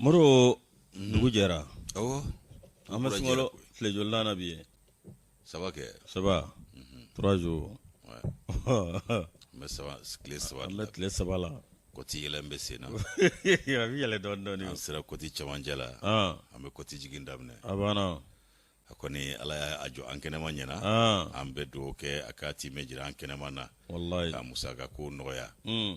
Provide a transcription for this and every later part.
Moro dugu jɛra. Awɔ. An bɛ sunkalo tile joli na bi ye? Saba kɛ. Saba. 3 jours. Ouais. Mais saba tile saba. An bɛ tile saba la. Kɔti yɛlɛ bɛ sen na. A bɛ yɛlɛ dɔɔni. An sera kɔti cɛmancɛ la. An bɛ kɔti jigin daminɛ. A banna. A kɔni Ala y'a jɔ an kɛnɛma ɲɛna. An bɛ dugawu kɛ a ka timɛ jira an kɛnɛma na. Wallahi. Ka musaka ko nɔgɔya.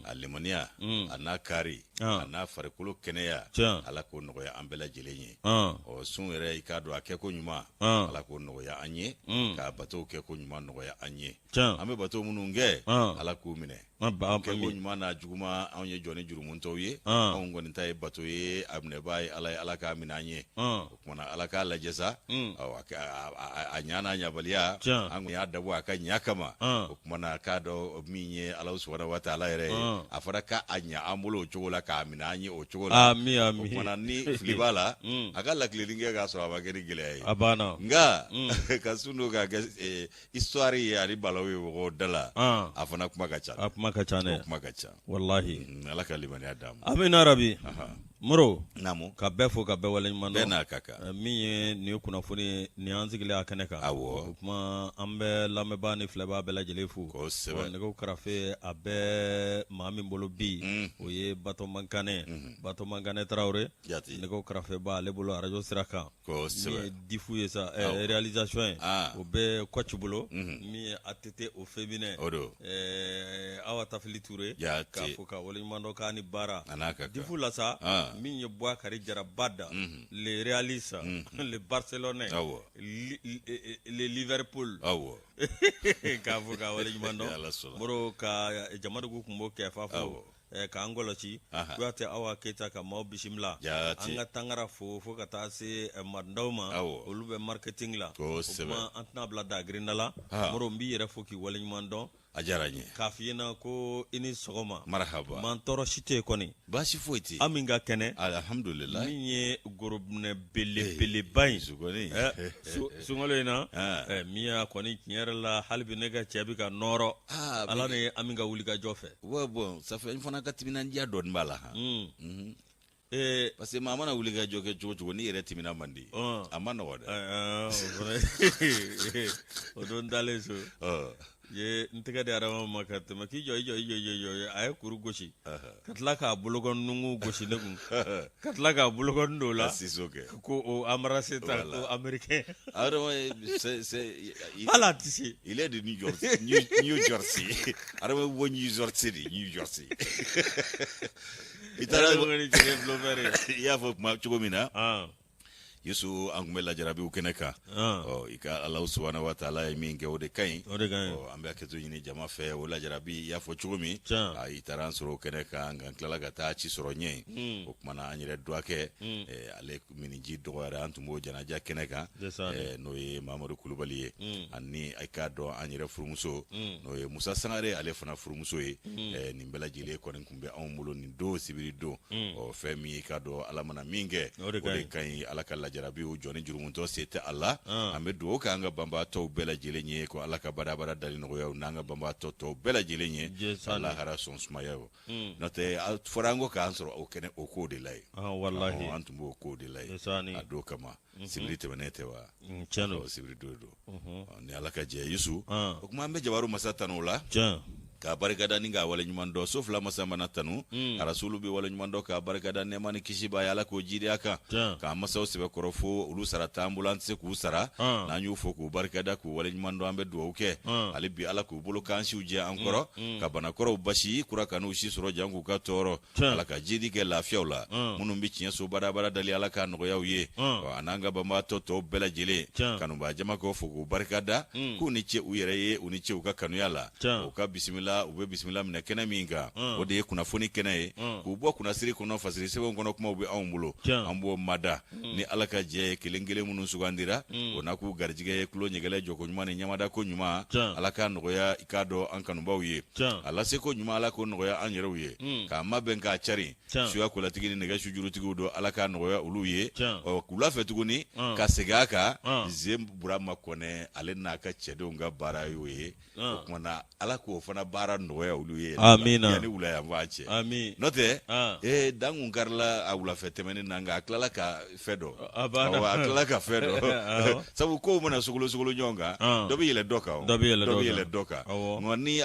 A limaniya, a n'a kari, a n'a farikolo kɛnɛya, Ala k'o nɔgɔya an bɛɛ lajɛlen ye. Ɔ sun yɛrɛ i k'a dɔn a kɛko ɲuman, Ala k'o nɔgɔya an ye, k'a batow kɛko ɲuman nɔgɔya an ye. An bɛ bato minnu kɛ, Ala k'u minɛ. Kɛko ɲuman n'a juguman anw ye jɔn ni jurumuntɔw ye. Anw kɔni ta ye bato ye, a minɛbaa ye Ala ye, Ala k'a minɛ an ye. O kumana Ala k'a lajɛ sa, a ɲa n'a ɲabaliya, an kɔni y'a dabɔ a ka ɲa kama. O kumana k'a dɔn min ye Ala subahanahu wa taala yɛrɛ ye, a fɔra k'a ɲa an bolo o cogo la, k'a minɛ an ye o cogo la. Ami. O kumana ni fili b'a la, a ka lakilenin kɛ k'a sɔrɔ a ma kɛ ni gɛlɛya ye. A banna. Nka ka sun don k'a kɛ histoire ye ani balawu ye mɔgɔw da la, a fana kuma ka ca. A kuma ka ca dɛ. O kuma ka ca. Wallahi. Ala ka limaniya d'an ma. Amina rabi. Moro. Naamu. Ka bɛɛ fo ka bɛɛ waleɲuman dɔn. Bɛɛ n'a ka kan. Min ye nin ye kunnafoni nin y'an sigilen a kɛnɛ kan. Awɔ. O kuma an bɛ lamɛnbaa ni filɛbaa bɛɛ lajɛlen fo. Kosɛbɛ. Nɛgɛw karafe a bɛɛ maa min bolo bi o ye Batoma Kane. Batoma Kane Tarawele. Jati. Nɛgɛw karafe ba ale bolo radio sira kan. Kosɛbɛ. Min ye difu ye sa réalisation ye. O bɛ Kɔci bolo. Min ye ATT au féminin. O don. Awa Tafili Ture. Jati. K'a fo ka waleɲuman dɔn k'a ni baara. A n'a ka kan. Difu la sa. Min ye Boakari Jarabada, les réalistes, les Barcelonais, les Liverpool. K'a fɔ ka waleɲuman dɔn. Moro ka jama dugu kun b'o kɛ fa fo k'an kɔlɔsi. Kuyate Awa Keyita ka maaw bisimila. An ka tangara fo ka taa se Marindaw ma. Olu bɛ marketing la. O kuma an tɛna bila dagrinda la. Moro n b'i yɛrɛ fo k'i waleɲuman dɔn. A diyara n ye. K'a f'i ɲɛna ko i ni sɔgɔma. Marahaba. Man tɔɔrɔ si tɛ yen kɔni. Baasi foyi tɛ yen. An min ka kɛnɛ. Alhamdulilayi. Min ye gorobinɛ belebeleba in. Sugɔni. Sunkalo in na. Min y'a kɔni tiɲɛ yɛrɛ la hali bi ne ka cɛ bɛ ka nɔrɔ. Ala ni an min ka wuli ka jɔ fɛ. Bon safɛ n fana ka timinandiya dɔɔni b'a la. Parce que maa mana wuli ka jɔ kɛ cogo cogo n'i yɛrɛ timina man di. A ma nɔgɔ dɛ. O don dalen so. Ye n tɛgɛ di Adama ma ka tɛmɛ k'i jɔ a ye kuru gosi ka tila k'a bolokɔnunungu gosi ne kun ka tila k'a bolokɔnun don la ko o embrasser ta ko américain Adama hali a tɛ se il est de New Jersey Adama bɛ bɔ New Jersey de New Jersey i taara i y'a fɔ kuma cogo min na Yesu an tun bɛ lajarabiw kɛnɛ kan i ka Alahu subahanahu wa taala ye min kɛ o de ka ɲi an bɛ hakɛto ɲini jama fɛ o lajarabi i y'a fɔ cogo min i taara an sɔrɔ o kɛnɛ kan nka n tilala ka taa ci sɔrɔ ɲɛ o kumana an yɛrɛ dɔgɔ kɛ ale miniji dɔgɔyara an tun b'o janaja kɛnɛ kan n'o ye Mamadu Kulubali ye ani i k'a dɔn an yɛrɛ furumuso n'o ye Musa Sangare ale fana furumuso ye nin bɛɛ lajɛlen kɔni tun bɛ anw bolo nin don sibiri don fɛn min i k'a dɔn Ala mana min kɛ o de ka ɲi Ala ka jarabiw jɔni jurumuntɔ se tɛ a la an bɛ dugawu kɛ an ka banbaatɔw bɛɛ lajɛlen ye ko Ala ka badabada dali nɔgɔya n'an ka banbaatɔ tɔw bɛɛ lajɛlen ye lahara sɔn sumaya o n'o tɛ fɔra an ko k'an sɔrɔ o kɛnɛ o ko de la ye an tun b'o ko de la ye a don kama sibiri tɛmɛnen tɛ wa sibiri don ni Ala ka jɛ Yesu o kuma an bɛ Jabaru masa tanu la k'a barikada ni k'a waleɲuman dɔn so fila masa mana tanu arasulu bɛ waleɲuman dɔn k'a barikada nɛɛma ni kisi b'a ye Ala k'o jidi a kan k'a masaw sɛbɛkɔrɔ fo olu sara t'an bolo an tɛ se k'u sara n'an y'u fo k'u barikada k'u waleɲuman dɔn an bɛ dugawu kɛ hali bi Ala k'u bolo k'an siw jɛ an kɔrɔ ka banakɔrɔw basi kura ka n'u si sɔrɔ jan k'u ka tɔɔrɔ Ala ka jidi kɛ lafiyaw la minnu bɛ tiɲɛ so badabada dali Ala k'a nɔgɔya u ye a n'an ka banbaatɔ tɔw bɛɛ lajɛlen kanubaa jamakɛw fo k'u barikada k'u ni ce u yɛrɛ ye u ni ce u ka kanuya la u ka bisimila u bɛ bisimila minɛ kɛnɛ min kan o de ye kunnafoni kɛnɛ ye k'u bɔ kunnasiri kɔnɔ fasiri sɛbɛnw kɔnɔ kumaw bɛ anw bolo an b'o mada ni Ala ka jɛ ye kelen kelen minnu sugandira o na k'u garijɛgɛ ye kulo ɲɛgɛlɛ jɔko ɲuman ni ɲamada ko ɲuman Ala k'a nɔgɔya i k'a dɔn an kanubaw ye a lase ko ɲuman Ala k'o nɔgɔya an yɛrɛw ye k'a mabɛn k'a cari suya kolatigi ni nɛgɛ sujurutigiw don Ala k'a nɔgɔya olu ye wula fɛ tuguni ka segin a kan Zen Burama Kɔnɛ ale n'a ka cɛdenw ka baara y'o ye o kumana Ala k'o fana baara ara ndoya ulu ye amina yani wula ya vache ami note dangun karla a wula fetemeni nanga aklala ka fedo abana aklala ka fedo sabu ko mona sugulu nyonga dobi yele doka ngoni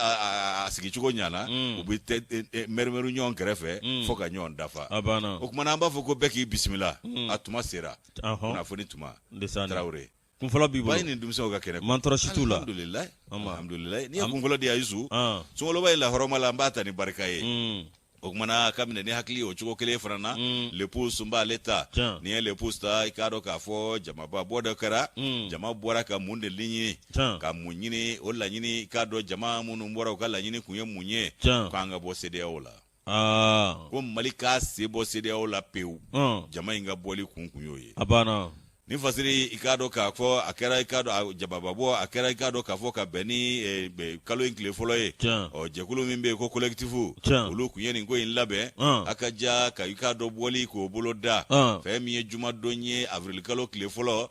asigi chugo nyana ubi mermeru nyon krefe foka nyon dafa abana okumana amba foko beki bismillah atuma sera kuna foni tuma traure kunfolo bibo bayini dumso ga kene mantoro shitula alhamdulillah ni kunfolo dia yusu sungolo bayila horomala mbata ni barakaye okumana kamine ni hakli o chugo kele frana le pousse mba leta ni le pousse ta ikado ka fo jama ba boda kara jama bora ka munde linyi ka munyini o la nyini ikado jama munu mbora ka la nyini kunye munye kwanga bo sede ola ko malika se bo sede ola peu jama inga boli kunkunyoye abana ni fasiri ikado ka fo akera ikado jabababo akera ikado ka fo ka beni kalo inkle folo ye o jekulu mimbe ko collective olu kunyeni ngo in labe akaja ka ikado boli ko boloda fe mi juma donye avril kalo kle folo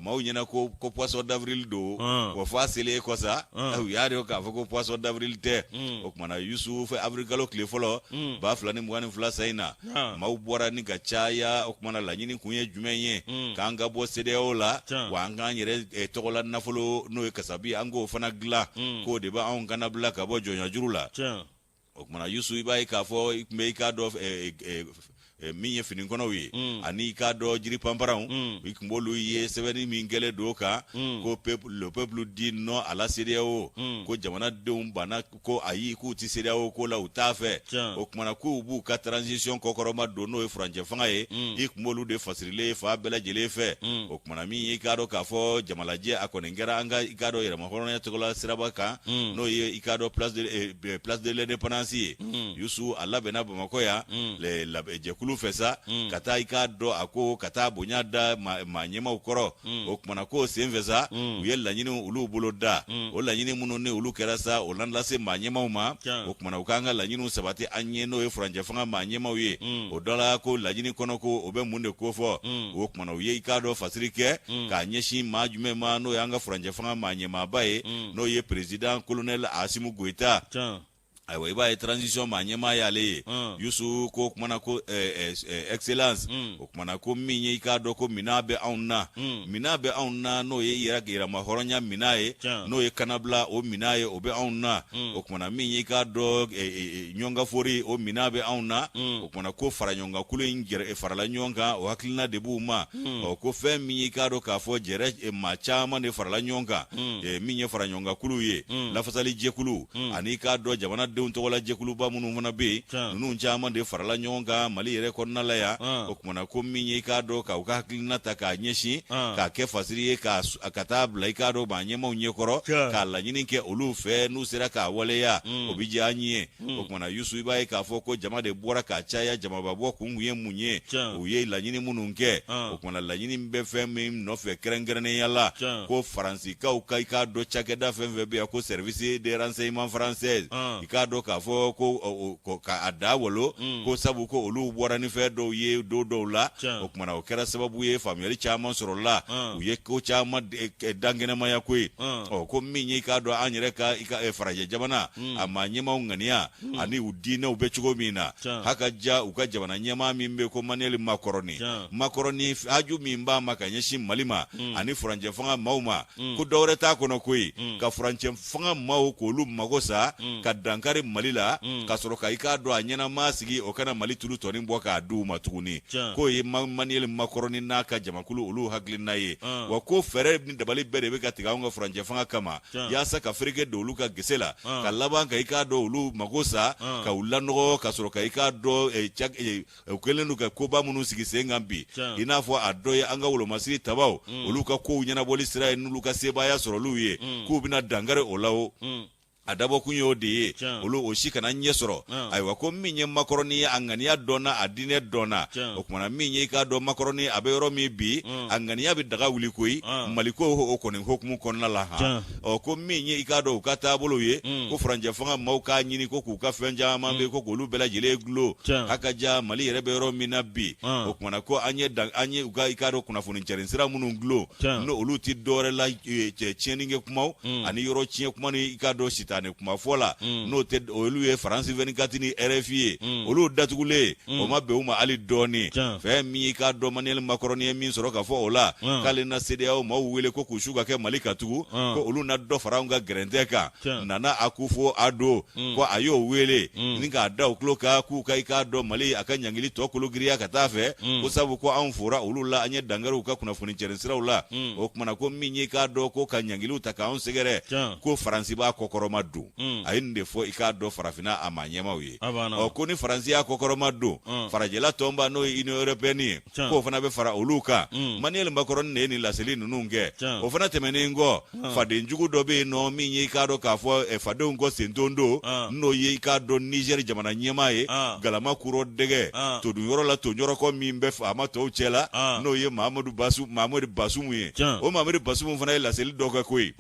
ma unyena ko poisson d'avril do ko fasile ko sa yari ka fo ko poisson d'avril te o kuma na yusuf avril kalo kle folo ba fulani mwani fula saina ma ubora ni gachaya o kuma na lanyini kunye jumenye kanga bo CDO la wanga nyere tokola nafolo no kasabi ango fana gla ko de ba on kana bla ka bo jonya jurula okmana yusu ibai ka fo me ka do minye fini kono wi ani ka do jiri pamparan ikmbolu ye sebeni mingele doka ko le peuple dit non à la CDO ko jamana deum bana ko ayi ku ti CDO ko la utafe okmana ku bu ka transition ko koroma do no e franje fanga ye ikmbolu de fasrile fa bela jele fe okmana mi ka do ka fo jamalaje akonengera anga ka do yera mahoro ya tokola sirabaka no ye ka do place de l'indépendance yusu alla bena bamakoya le la fesa kata ikado ako kata bonyada manyema ukoro okmana ko semvesa uyella nyini ulu buloda olla nyini munone ulu kerasa olanda se manyema uma okmana ukanga la nyini sabati anye no e franja fanga manyema uye odola ko la nyini kono ko obe munde ko fo okmana uye ikado fasirike ka nyeshi majume ma no yanga franja fanga manyema bae no ye president colonel Asimu Goita aiwa iba transition manyema yale yusu ko kumana ko excellence kumana ko minye ikado ko minabe aunna no ye ira mahoronya minae no ye kanabla o minae obe aunna kumana minye ikado nyonga fori o minabe aunna kumana ko faranyonga kulu ingere farala nyonga o haklina debuma ko fe minye ikado ka fo jere machama ne farala nyonga minye faranyonga kulu ye la fasali je kulu ani ikado jamana de togola jekulu ba munu fana be nunu chama de farala nyonga mali yere konna la ya okumana ko minye ka do ka ka klina ta ka nyeshi ka ke fasiri ka akatabla ka do ba nyema unye koro ka la nyini ke olu fe nu sira ka wale ya obiji anye okumana yusu iba ka foko jama de bora ka chaya jama babo kunguye munye uye la nyini mununke okumana la nyini mbe fe mim no fe krengrene yala ko faransi ka do chakeda fe be ko service de renseignement français ka do ka fo ko ka adawolo ko sabu ko olu bora ni fe do ye do la o kuma na o kera sababu ye family chama soro la u ye ko chama dangene ma ya kwe o ko minyi ka do anyere ka faraje jabana ama nyema ungania ani udina ubechugo mina haka ja uka jabana nyema mimbe ko maneli makoroni aju mimba makanyeshi malima ani franje fanga mauma ko dore ta kono kwe ka franje fanga mau ko lu magosa ka dankari malila kasoro ka ikado anyana masigi okana mali tulu tonin boka du matuguni ko ye maniel makoroni naka jamakulu ulu haglin naye wa ko fere ni dabali bere be katiga nga franje fanga kama ya saka frike do luka gesela ka laban ka ikado ulu magosa ka ulano kasoro ka ikado ukelenu ka koba munu sigi sengambi inafo adoye anga ulo masiri tabao uluka ko unyana boli sira nuluka seba ya soro luye ku bina dangare olawo adabo kunyo de olu oshika na nyesoro aiwa ko minye makoroni angania dona adine dona okumana minye ka do makoroni abero mi bi angania bi daga wuli koi maliko ho okonin hokmu konna la ha o ko minye ka do kata boloye ko franja fanga mauka nyini ko ku ka fenja mambe ko lu bela jele glo hakaja mali rebero minabi okumana ko anye uga ikado kuna funin cherinsira munun glo no olu ti dore la cheninge kumau ani yoro chie kumani ikado sita ne kuma fola no te olu ye France 24 ni RFI olu datugule o ma be uma ali doni fe mi ka do Emmanuel Macron ye min soro ka fo ola kale na CEDEAO ma wele ko kushuga ke Malika tugu ko olu na do faranga grente ka nana akufo ado ko ayo wele ninga da okloka ku kai ka do Mali akanyangili to kulugiriya ka tafe ko sabu ko an fura olu la anye dangaru ka kuna funi cheresira ula o kuma na ko minye ka do ko kanyangili utaka on segere ko France ba kokoroma du ayinde fo ika do farafina amanyema wi o ko ni France ya kokoroma du farajela tomba no Union Européenne ko fana be fara oluka Emmanuel Macron ne ni la seline nunge o fana temeni ngo fade njugu do be no minye ka do ka fo e fade ngo sentondo no ye ka do Niger jamana nyema ye galama kuro dege to du yoro la to nyoro ko mimbe fa ma to chela no ye Mamadou Bassoum ye o Mamadou Bassoum fana la seline do ka koi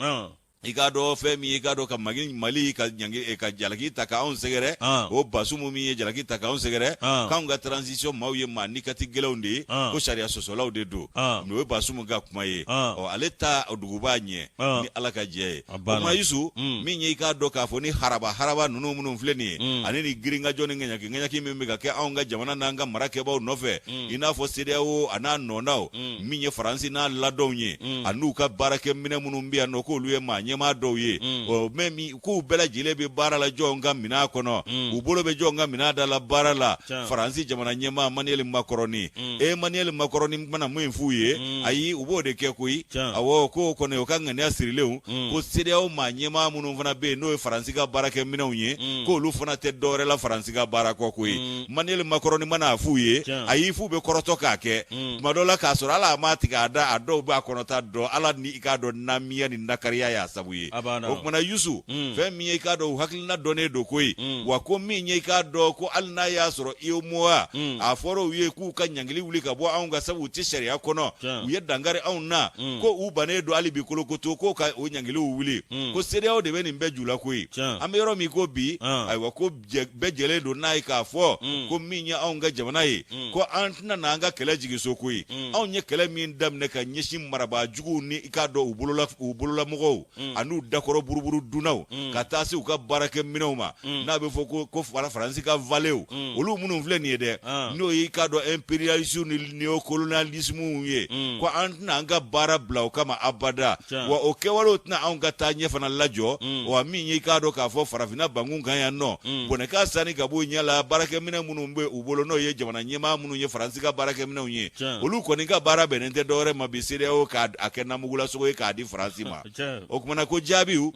ikado femi ikado ka magin Mali ka nyangi ka jalaki taka on segere o Bassoum mi jalaki taka on segere kan ga transition mawye manikati gelonde ko sharia sosolaw de do no Bassoum ga kuma ye o aleta oduguba nye ni alaka je o ma yusu mi nyi ikado ka foni haraba nunu munun fleni aneni giringa joni ngenya ki membe ka ke on ga jamana nanga marake ba nofe ina fo CEDEAO ana nonao mi nye France na ladonye anu ka barake mine munun biya no ko luye ma nyema do ye o memi ku bela jile be bara la jonga mina kono u bolo be jonga mina da la bara la France jamana nyema Emmanuel Macron mana mu infuye ayi u bode ke kuyi awo ko kono ka ngane asirilew ko CEDEAO ma nyema munu fana be no France ga bara ke mina unye ko lu fana te dore la France ga bara ko kuyi Emmanuel Macron mana afuye ayi fu be koroto ka ke madola ka sura la matika da ado ba kono ta do ala ni ikado namia ni ndakariya ya sabuye okmana yusu fe mi ka do hakilina done do koy wa ko mi nye ka do ko alna ya soro iyomoa aforo wiye ku ka nyangili wuli ka bo aunga sabu ti sharia kono wiye dangare aunna ko u bane do ali bi kolokoto ko ka o nyangili wuli ko CEDEAO de beni mbejula koy amero mi ko bi ay wa ko bejele do nai ka fo ko mi nya aunga jamana yi ko antna nanga kele jigi so koy aunye kele mi ndam ne ka nyeshi maraba jugu ni ka do ubulula mogo anu dakoro buruburu dunaw katasi u ka barake minoma na be foko ko France ka valeu olu munu vle ni de no yi ka do imperialisme ni neocolonialisme ye ko antna anga bara blau kama abada wa okewalo tna anga tanye fana lajo wa mi yi ka do ka fo farafina bangun kan ya no boneka sani ka bo nyala barake mina munu mbe ubolo no ye jamana nyema munu ye France ka barake mina unye olu ko ni ka bara benente dore mabisire o ka akena mugula so ka di France ma okumana ko jabiu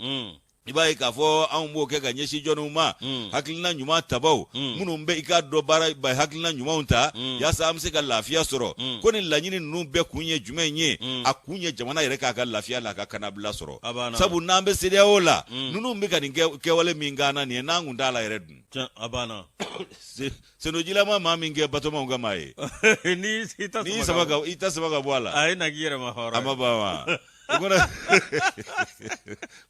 ibai ka fo an bo ke ganye shi jonu ma hakilina nyuma tabaw munu mbe ika do bara bai hakilina nyuma unta ya sa amse ka lafiya soro ko ni lanyini nu be kunye jumenye akunye jamana yere ka ka lafiya la ka kana bla soro sabu nambe CEDEAO la nunu mbe ka ni ke wale mingana ni na ngunda la yere dun abana senojila ma minge batoma ungamaye ni ita sabaga bwala ai nagira mahora amaba Agora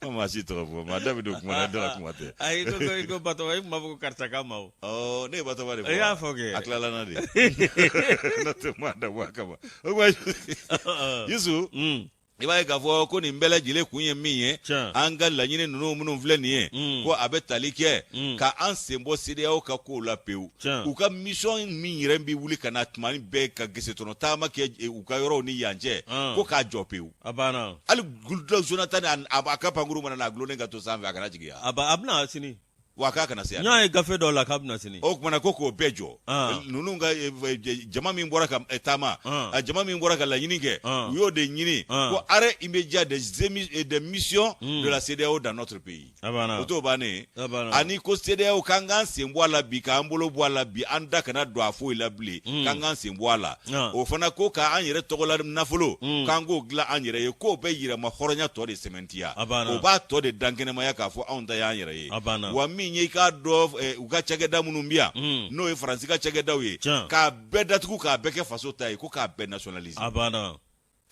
Mama si trop, madame do kuma da kuma te. Ai go bato ai mabu karchaka mau. Oh, ne bato bare. Ya foge. Aklala na de. No te manda waka ba. Yusu. Iba ka fo ko ni mbele jile kunye miye anga la nyine nunu munu vle niye ko abe talike ka ansembo CEDEAO ka ko la peu u ka mission mi rembi wuli kana tmani be ka gesetono tama ke u ka yoro ni yanje ko ka jopeu abana ali guldo Jonathan abaka panguru mana na glone ga to sanve akana jigia abna sini waka kana se nya gafe dola kabna sini ok mana koko bejo nununga jama min bora ka etama jama min bora ka la nyinige yo de nyini ko arrêt immédiat des missions de la CEDEAO dans notre pays oto bane ani ko CEDEAO kanga sembwala bi ka ambolo bwala bi anda kana do afo ilabli kanga sembwala o fana ko ka anyere togola nafolo kango gla anyere ye ko be yira ma horonya to de cementia o ba to de dankene ma yaka fo onda ya anyere ye wa nye ka do uga chageda munumbia no e France ka chageda we ka bedatuku ka beke faso tai ko ka be nationalisme abana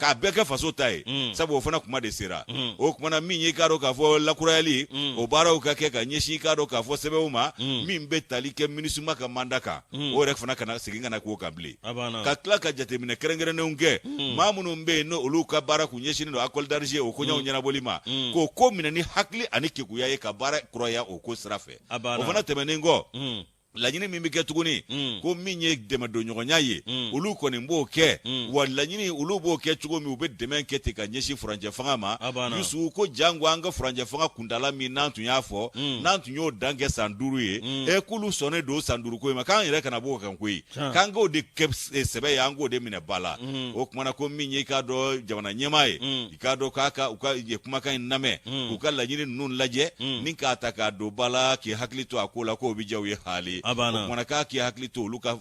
k'a bɛɛ kɛ faso ta ye sabu o fana kuma de sera o kumana min ye k'a dɔn k'a fɔ lakurayali o baaraw ka kɛ ka ɲɛsin k'a dɔn k'a fɔ sɛbɛnw ma min bɛ tali kɛ minisuma ka manda kan o yɛrɛ fana kana segin kana k'o kan bilen ka tila ka jateminɛ kɛrɛnkɛrɛnnenw kɛ maa minnu bɛ yen n'olu ka baara kun ɲɛsinnen don école d'argent o koɲɛw ɲɛnabɔli ma k'o ko minɛ ni hakili ani kekuya ye ka baara kuraya o ko sira fɛ o fana tɛmɛnen kɔ laɲini min bɛ kɛ tuguni ko min ye dɛmɛdonɲɔgɔnya ye olu kɔni b'o kɛ wa laɲini olu b'o kɛ cogo min u bɛ dɛmɛ kɛ ten ka ɲɛsin furanjɛ fanga ma Yusu ko jango an ka furanjɛ fanga kuntala min n'an tun y'a fɔ n'an tun y'o dan kɛ san 5 ye k'olu sɔnnen don san 5 ko in ma k'an yɛrɛ kana b'o kan koyi k'an k'o de kɛ sɛbɛ ye an k'o de minɛ ba la o kumana ko min ye i k'a dɔn jamana ɲɛmaa ye i k'a dɔn u ka kumakan in lamɛn k'u ka laɲini ninnu lajɛ ni k'a ta k'a don ba la k'i hakili to a ko la k'o bɛ diya u ye hali o kumana k'a k'i hakili to olu ka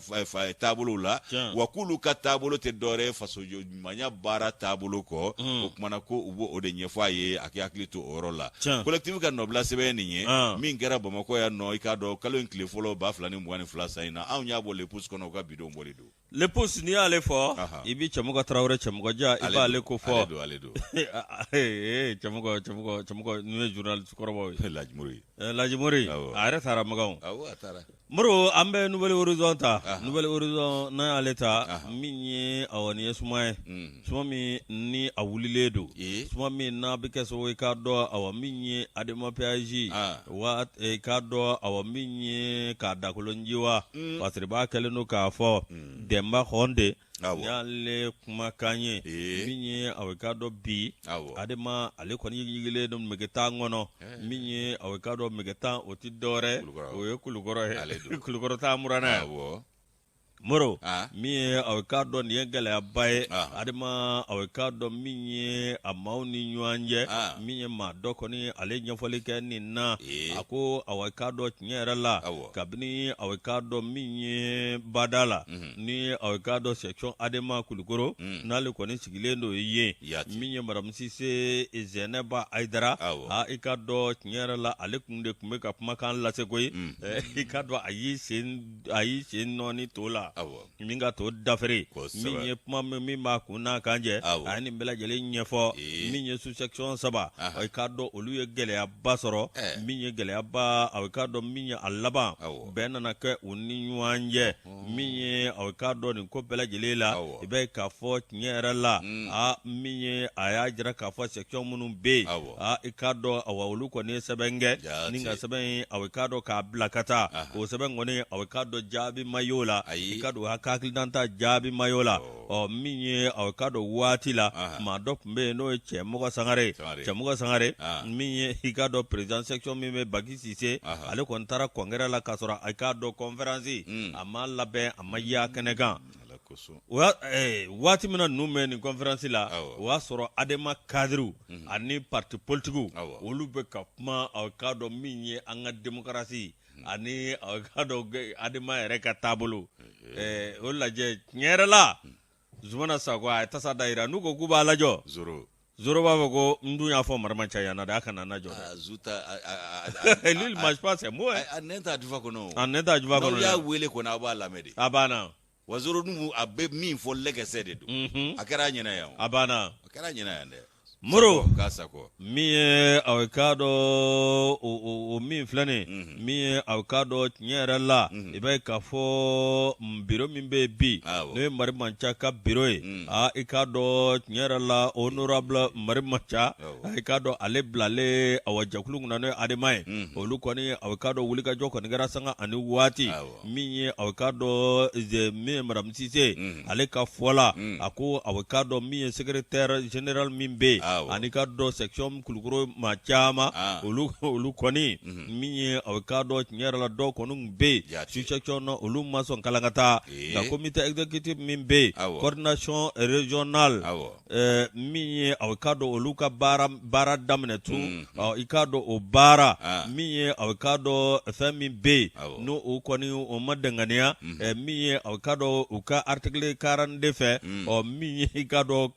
taabolo la wa k'olu ka taabolo tɛ dɔwɛrɛ faso ɲumanya baara taabolo kɔ o kumana ko u b'o de ɲɛfɔ a ye a k'i hakili to o yɔrɔ la collectif ka nɔbila sɛbɛn nin ye min kɛra Bamakɔ yan nɔ i k'a dɔn kalo in tile fɔlɔ 2022 sa in na anw y'a bɔ Lepus kɔnɔ u ka bidon bɔli don Lepus n'i y'ale fɔ i bi Cɛmɔgɔ Tarawele Cɛmɔgɔja i b'ale ko fɔ ale don Cɛmɔgɔ n'u ye journaliste kɔrɔbaw ye Lajimori a yɛrɛ taara Magan a taara Moro an bɛ Nouvelle Horizon ta Nouvelle Horizon n'an y'ale ta min ye nin ye suma ye suma min ni a wulilen don suma min n'a bɛ kɛ sababu ye k'a dɔn min ye Adama péage wa k'a dɔn min ye k'a dakolonjiwa parce que b'a kɛlen don k'a fɔ Demba Honde y'ale kumakan ye min ye k'a dɔn bi Adama ale kɔni yigilen don Megetan kɔnɔ min ye k'a dɔn Megetan o tɛ dɔwɛrɛ o ye Kulukɔrɔ ye Kulukɔrɔ t'a muranna Moro min ye k'a dɔn nin ye gɛlɛyaba ye Adama k'a dɔn min ye a maaw ni ɲɔgɔn cɛ min ye maa dɔ kɔni ale ɲɛfɔli kɛ nin na a ko k'a dɔn tiɲɛ yɛrɛ la kabini k'a dɔn min ye bada la ni k'a dɔn section Adama Kulukɔrɔ n'ale kɔni sigilen don ye min ye Madame Cissé Zɛnɛba Ayidara i k'a dɔn tiɲɛ yɛrɛ la ale kun bɛ ka kumakan lase koyi i k'a dɔn a y'i sen nɔɔni to la min ka to dafere min ye kuma min b'a kun n'a kan jɛ a ye nin bɛɛ lajɛlen ɲɛfɔ min ye sous section 3 k'a dɔn olu ye gɛlɛyaba sɔrɔ min ye gɛlɛyaba k'a dɔn min ye a laban bɛɛ nana kɛ u ni ɲɔgɔn cɛ min ye k'a dɔn nin ko bɛɛ lajɛlen la i bɛ k'a fɔ tiɲɛ yɛrɛ la min ye a y'a jira k'a fɔ section minnu bɛ yen i k'a dɔn olu kɔni ye sɛbɛn kɛ ni ka sɛbɛn k'a dɔn k'a bila ka taa o sɛbɛn kɔni k'a dɔn jaabi ma y'o la ka don hakililanta jaabi mayo la min ye k'a dɔn waati la maa dɔ tun bɛ yen n'o ye Cɛmɔgɔ Sangare min ye i k'a dɔn président section min bɛ Baki Sise ale kɔni taara congrès la k'a sɔrɔ a k'a dɔn conférence a ma labɛn a ma y'a kɛnɛ kan waati min na ninnu bɛ nin conférence la o y'a sɔrɔ Adama cadre ani parti politique olu bɛ ka kuma k'a dɔn min ye an ka démocratie ani k'a dɔn Adama yɛrɛ ka taabolo o lajɛ tiɲɛ yɛrɛ la Zumana Sakɔ a ye tasa da yira n'u ko k'u b'a lajɔ Zoro b'a fɔ ko n dun y'a fɔ Marama Caya na de a kana najɔ lui il mange pas ses mots a nɛn t'a jufa kɔnɔ n'aw y'a wele kɔni a b'a lamɛn de a banna wa Zoro dun a bɛ min fɔ lɛgɛsɛ de don a kɛra a ɲɛna yan a banna dɛ Moro k'a Sakɔ min ye k'a dɔn o min filɛ nin min ye k'a dɔn tiɲɛ yɛrɛ la i bɛ k'a fɔ biro min bɛ yen bi n'o ye Marima Ca ka biro ye i k'a dɔn tiɲɛ yɛrɛ la honorable Marima Ca i k'a dɔn ale bilalen jakulu kunna n'o ye Adama ye olu kɔni k'a dɔn wulikajɔ kɔni kɛra sanga ani waati min ye k'a dɔn min ye Madame Cissé ale ka fɔ la a ko k'a dɔn min ye secrétaire général min bɛ yen ani ka dɔn section Kulukɔrɔ maa caman olu kɔni min ye k'a dɔn tiɲɛ yɛrɛ la dɔw kɔni bɛ yen sous section na olu ma sɔn kalan ka taa nka comité exécutif min bɛ yen coordination régionale min ye k'a dɔn olu ka baara daminɛ tun i k'a dɔn o baara min ye k'a dɔn fɛn min bɛ yen n'o o kɔni o ma danganiya min ye k'a dɔn u ka article 42 fɛ min ye i k'a dɔn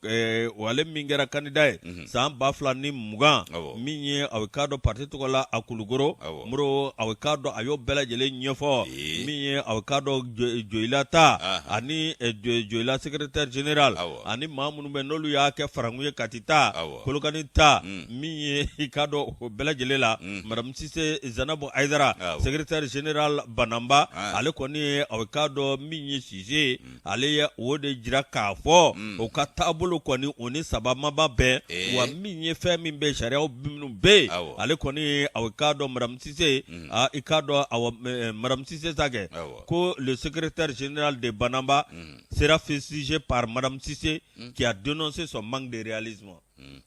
wale min kɛra candidat ye san 2020 min ye a bɛ k'a dɔn parti tɔgɔ la a Kulukoro muro a bɛ k'a dɔn a y'o bɛɛ lajɛlen ɲɛfɔ min ye a bɛ k'a dɔn Joyila ta ani Joyila secrétaire général ani maa minnu bɛ n'olu y'a kɛ Farangu ye Kati ta Kolokani ta min ye i k'a dɔn o bɛɛ lajɛlen la Madame Cissé Zanabu Aidara secrétaire général Banamba ale kɔni ye a bɛ k'a dɔn min ye Cissé ale ye o de jira k'a fɔ o ka taabolo kɔni o ni sabamaba bɛɛ wa min ye fɛn min bɛ sariyaw minnu bɛ ale kɔni ye a bɛ k'a dɔn Madame Cissé i k'a dɔn Madame Cissé ta kɛ ko le secrétaire général de Banamba sera fustigé par Madame Cissé qui a dénoncé son manque de réalisme.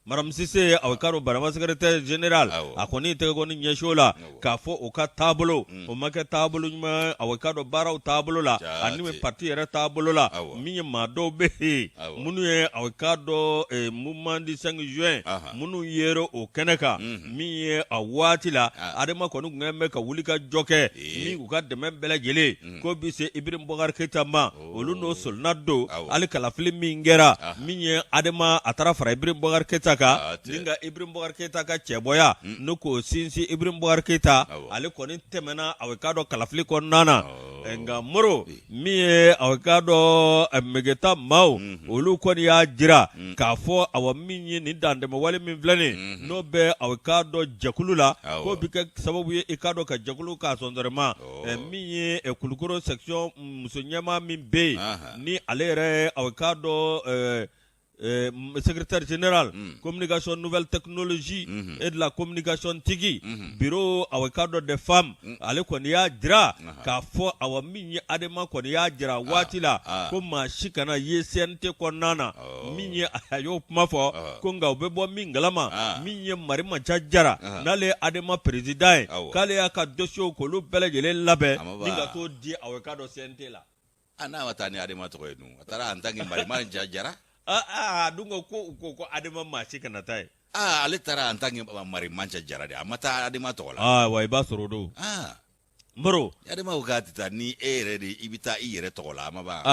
Madame Cissé a bɛ k'a dɔn Banamba secrétaire général a kɔni tɛgɛ kɔni ɲɛsi o la k'a fɔ o ka taabolo o ma kɛ taabolo ɲuman a bɛ k'a dɔn baaraw taabolo la ani bɛ parti yɛrɛ taabolo la min ye maa dɔw bɛ yen minnu ye a bɛ k'a dɔn mouvement du 5 juin minnu yera o kɛnɛ kan min ye a waati la adama kɔni tun bɛ ka wuli ka jɔ kɛ min u ka dɛmɛ bɛɛ lajɛlen ko bi se Ibrahim Boubacar Keita ma olu n'o solona don hali kalafili min kɛra min ye adama a taara fara Ibrahim Boubacar Keita kan ni nka Ibrahim Boubacar Keita ka cɛbɔya n'o k'o sinsin Ibrahim Boubacar Keita ale kɔni tɛmɛna a bɛ k'a dɔn kalafili kɔnɔna na nka Moro min ye a bɛ k'a dɔn Megeta maaw olu kɔni y'a jira k'a fɔ awa min ye nin dantɛmɛwale min filɛ nin n'o bɛ a bɛ k'a dɔn jɛkulu la k'o bɛ kɛ sababu ye i k'a dɔn ka jɛkulu k'a sɔnsɔrɔma min ye Kulukoro section muso ɲɛmaa min bɛ yen ni ale yɛrɛ a bɛ k'a dɔn secrétaire général communication nouvelle technologie et de la communication tigi bureau a bɛ k'a dɔn des femmes ale kɔni y'a jira k'a fɔ awa min ye adama kɔni y'a jira waati la ko maa si kana ye CNT kɔnɔna na min ye a y'o kuma fɔ ko nka u bɛ bɔ min galama min ye Marimaca Jara n'ale ye adama président ye k'ale y'a ka dossier k'olu bɛɛ lajɛlen labɛn ni ka t'o di a bɛ k'a dɔn CNT la n'a ma taa ni adama tɔgɔ ye dun a taara en tant que Marimaca Jara dun ko adama maa si kana taa ye ale taara en tant que Marimaca Jara de a ma taa adama tɔgɔ la wa i b'a sɔrɔ o don Moro adama ko k'a tɛ taa ni e yɛrɛ de i bɛ taa i yɛrɛ tɔgɔ la a ma ban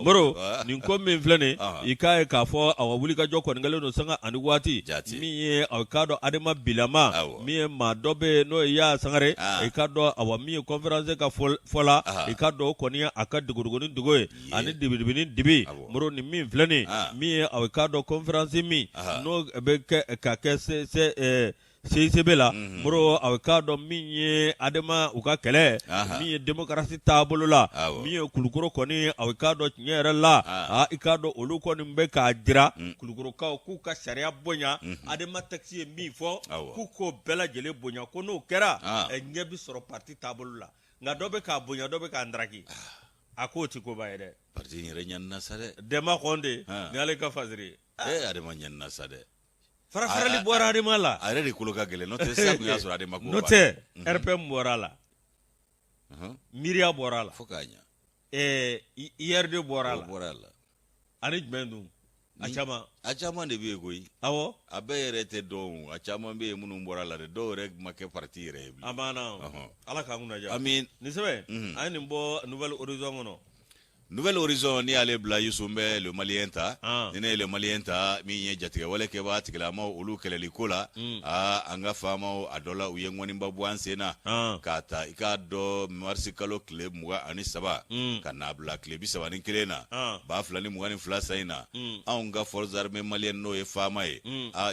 Moro nin ko min filɛ nin i k'a ye k'a fɔ awa wulikajɔ kɔni kɛlen don sanga ani waati min ye a k'a dɔn adama bilama min ye maa dɔ bɛ yen n'o ye Yaya Sangare i k'a dɔn awa min ye conférence ka fɔ la i k'a dɔn o kɔni ye a ka dogodogonin dogo ye ani dibidibinin dibi Moro nin min filɛ nin min ye a k'a dɔn conférence min n'o bɛ kɛ ka kɛ CICB la Moro a bɛ k'a dɔn min ye adama u ka kɛlɛ min ye démocratie taabolo la min ye Kulukoro kɔni a bɛ k'a dɔn tiɲɛ yɛrɛ la i k'a dɔn olu kɔni bɛ k'a jira Kulukorokaw k'u ka sariya bonya adama texte ye min fɔ k'u k'o bɛɛ lajɛlen bonya ko n'o kɛra ɲɛ bi sɔrɔ parti taabolo la nka dɔ bɛ k'a bonya dɔ bɛ k'a ndaraki a k'o ti koba ye dɛ parti in yɛrɛ ɲanina sa dɛ Dɛma Kɔnde ni ale ka fasiri adama ɲanina sa dɛ farafarali bɔra adama la a yɛrɛ de kolo ka gɛlɛn n'o tɛ sa kun y'a sɔrɔ adama ko n'o tɛ RPM bɔra la Miria bɔra la fo k'a ɲa IRD bɔra la ani jumɛn dun a caman de bɛ yen koyi awɔ a bɛɛ yɛrɛ tɛ dɔn a caman bɛ yen minnu bɔra la dɛ dɔw yɛrɛ ma kɛ parti yɛrɛ ye bilen a banna ala k'an kun lajɛ amin nin sɛbɛn an ye nin bɔ Nouvelle Horizon kɔnɔ Nouvelle Horizon ni y'ale bila Youssou bɛ le Malien ta ni ne ye le Malien ta min ye jatigɛwale kɛbaa tigilamaw olu kɛlɛli ko la an ka faamaw a dɔ la u ye ŋɔniba bɔ an sen na k'a ta i k'a dɔn marisi kalo tile 23 ka n'a bila tile 31 na 2022 sa in na anw ka forces armées maliennes n'o ye faama ye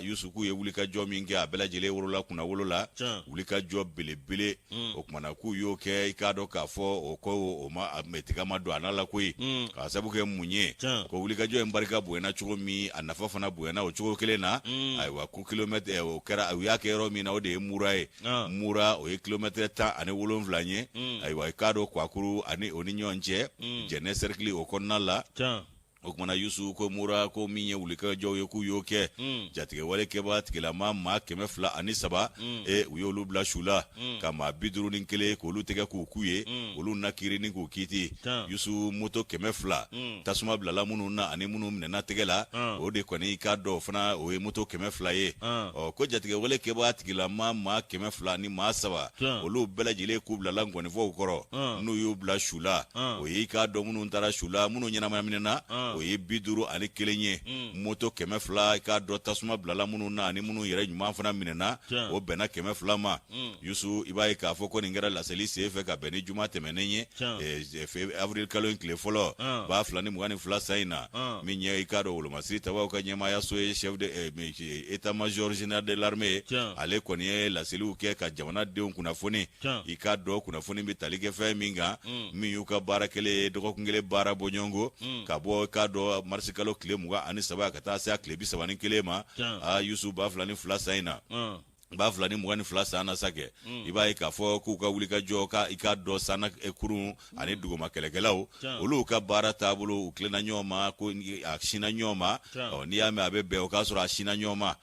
Youssou k'u ye wulikajɔ min kɛ a bɛɛ lajɛlen wolola kunna wolo la wulikajɔ belebele o kumana k'u y'o kɛ i k'a dɔn k'a fɔ o ko o ma tigɛ ma don a n'a la koyi k'a sabu kɛ mun ye ko wulikajɔ in barika bonyana cogo min a nafa fana bonyana o cogo kelen na ayiwa ko kilomètre o kɛra u y'a kɛ yɔrɔ min na o de ye Mura ye Mura o ye kilomètre 17 ye ayiwa i k'a dɔn Kwakuru ani o ni ɲɔgɔn cɛ Jɛnɛ cercle o kɔnɔna la o kumana Youssou ko Mura ko min ye wulikajɔw ye k'u y'o kɛ jatigɛwale kɛbaa tigilama maa 203 u y'olu bila su la ka maa 51 k'olu tɛgɛ k'u ku ye olu nakiri ni k'u kiiti Youssou moto 200 tasuma bilala minnu na ani minnu minɛna tɛgɛ la o de kɔni k'a dɔn fana o ye moto 200 ye ko jatigɛwale kɛbaa tigilama maa 200 ni maa 3 olu bɛɛ lajɛlen k'u bilala ngɔnifɔw kɔrɔ n'u y'u bila su la o ye k'a dɔn minnu taara su la minnu ɲɛnaminɛna o ye 51 moto 200 ka do tasuma bilala munu na ani munu yɛrɛ ɲuman fana minɛna o bɛnna 200 ma Yusu i b'a ye k'a fɔ ko nin kɛra laseli sen fɛ ka bɛn ni juma tɛmɛnen ye avril kalo in tile fɔlɔ 2022 san in na min ɲɛ i k'a dɔn wolomasiri tabaw ka ɲɛmaayaso ye chef de état major général de l'armée ale kɔni ye laseliw kɛ ka jamanadenw kunnafoni i k'a dɔn kunnafoni bɛ tali kɛ fɛn min kan min y'u ka baara kelen dɔgɔkun kelen baara bɔ ɲɔgɔn ka bɔ k'a dɔn marisi kalo tile 23 ka taa se a tile 31 ma Yusu 2022 san in na 2022 san na sakɛ i b'a ye k'a fɔ k'u ka wuli ka jɔ i ka dɔ sanna kurun ani duguma kɛlɛkɛlaw olu ka baara taabolo u tilenna ɲɔgɔn ma ko a sinna ɲɔgɔn ma n'i y'a mɛn a bɛ bɛn o k'a sɔrɔ a sinna ɲɔgɔn ma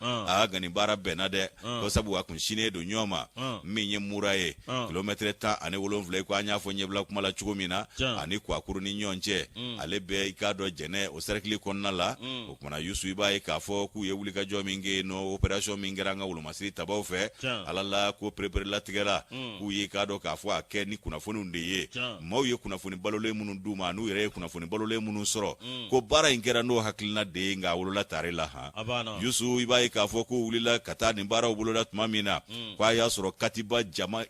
nka nin baara bɛnna dɛ ko sabu a kun sinnen don ɲɔgɔn ma min ye mura ye kilomɛtɛrɛ 17 ko an y'a fɔ ɲɛbila kuma la cogo min na ani Kwakuru ni ɲɔgɔn cɛ ale bɛ i k'a dɔn jɛnɛ o cercle kɔnɔna la o kumana Yusu i b'a ye k'a fɔ k'u ye wuli ka jɔ min kɛ no opération min kɛra an ka wolomasiri tabaw fɛ ala la ko prépare latigɛla k'u ye k'a dɔn k'a fɔ a kɛ ni kunnafoniw de ye maaw ye kunnafoni balolen minnu d'u ma n'u yɛrɛ ye kunnafoni balolen minnu sɔrɔ ko baara in kɛra n'o hakilina de ye nka a wolola tare la Yusu i b'a ye k'a fɔ ko wulila ka taa nin baaraw boloda tuma min na k'a y'a sɔrɔ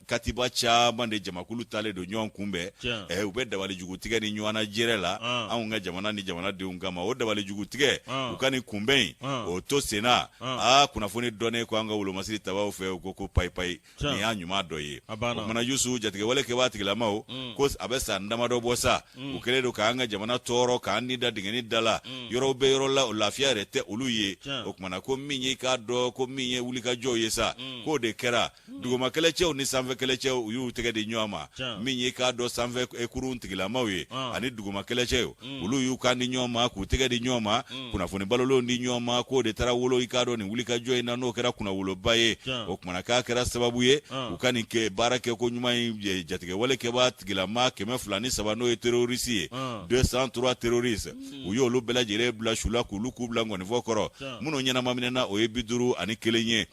katiba caman de jamakulu talen don ɲɔgɔn kunbɛn u bɛ dabalijugu tigɛ ni ɲɔgɔnna jɛrɛ la anw ka jamana ni jamanadenw kama o dabalijugu tigɛ u ka nin kunbɛn o to senna kunnafoni dɔnnen ko an ka wolomasiri tabaw fɛ ko payi nin y'a ɲuman dɔ ye o kumana Yusu jatigɛwale kɛbaa tigilamaw ko a bɛ san damadɔ bɔ sa u kɛlen don k'an ka jamana tɔɔrɔ k'an ni da dingɛni da la yɔrɔw bɛ yɔrɔ la o lafiya yɛrɛ tɛ olu ye o kumana ko min ye k'a dɔn ko min ye wulikajɔw ye sa k'o de kɛra duguma kɛlɛcɛw ni sanfɛ kɛlɛcɛw u y'u tɛgɛ di ɲɔgɔn ma min ye k'a dɔn sanfɛ kurun tigilamaw ye ani duguma kɛlɛcɛw olu y'u kan di ɲɔgɔn ma k'u tɛgɛ di ɲɔgɔn ma kunnafoni balolenw di ɲɔgɔn ma k'o de taara wolo i k'a dɔn nin wulikajɔ in na n'o kɛra kunnawoloba ye o kumana k'a kɛra sababu ye u ka nin baara kɛ ko ɲuman ye jatigɛwale kɛbaa tigilama 203 n'o ye terroriste ye 203 terroriste u y'olu bɛɛ lajɛlen bila su la k'u bila ngɔnifɔ kɔrɔ minnu ɲɛnama minɛna o ye 51 ye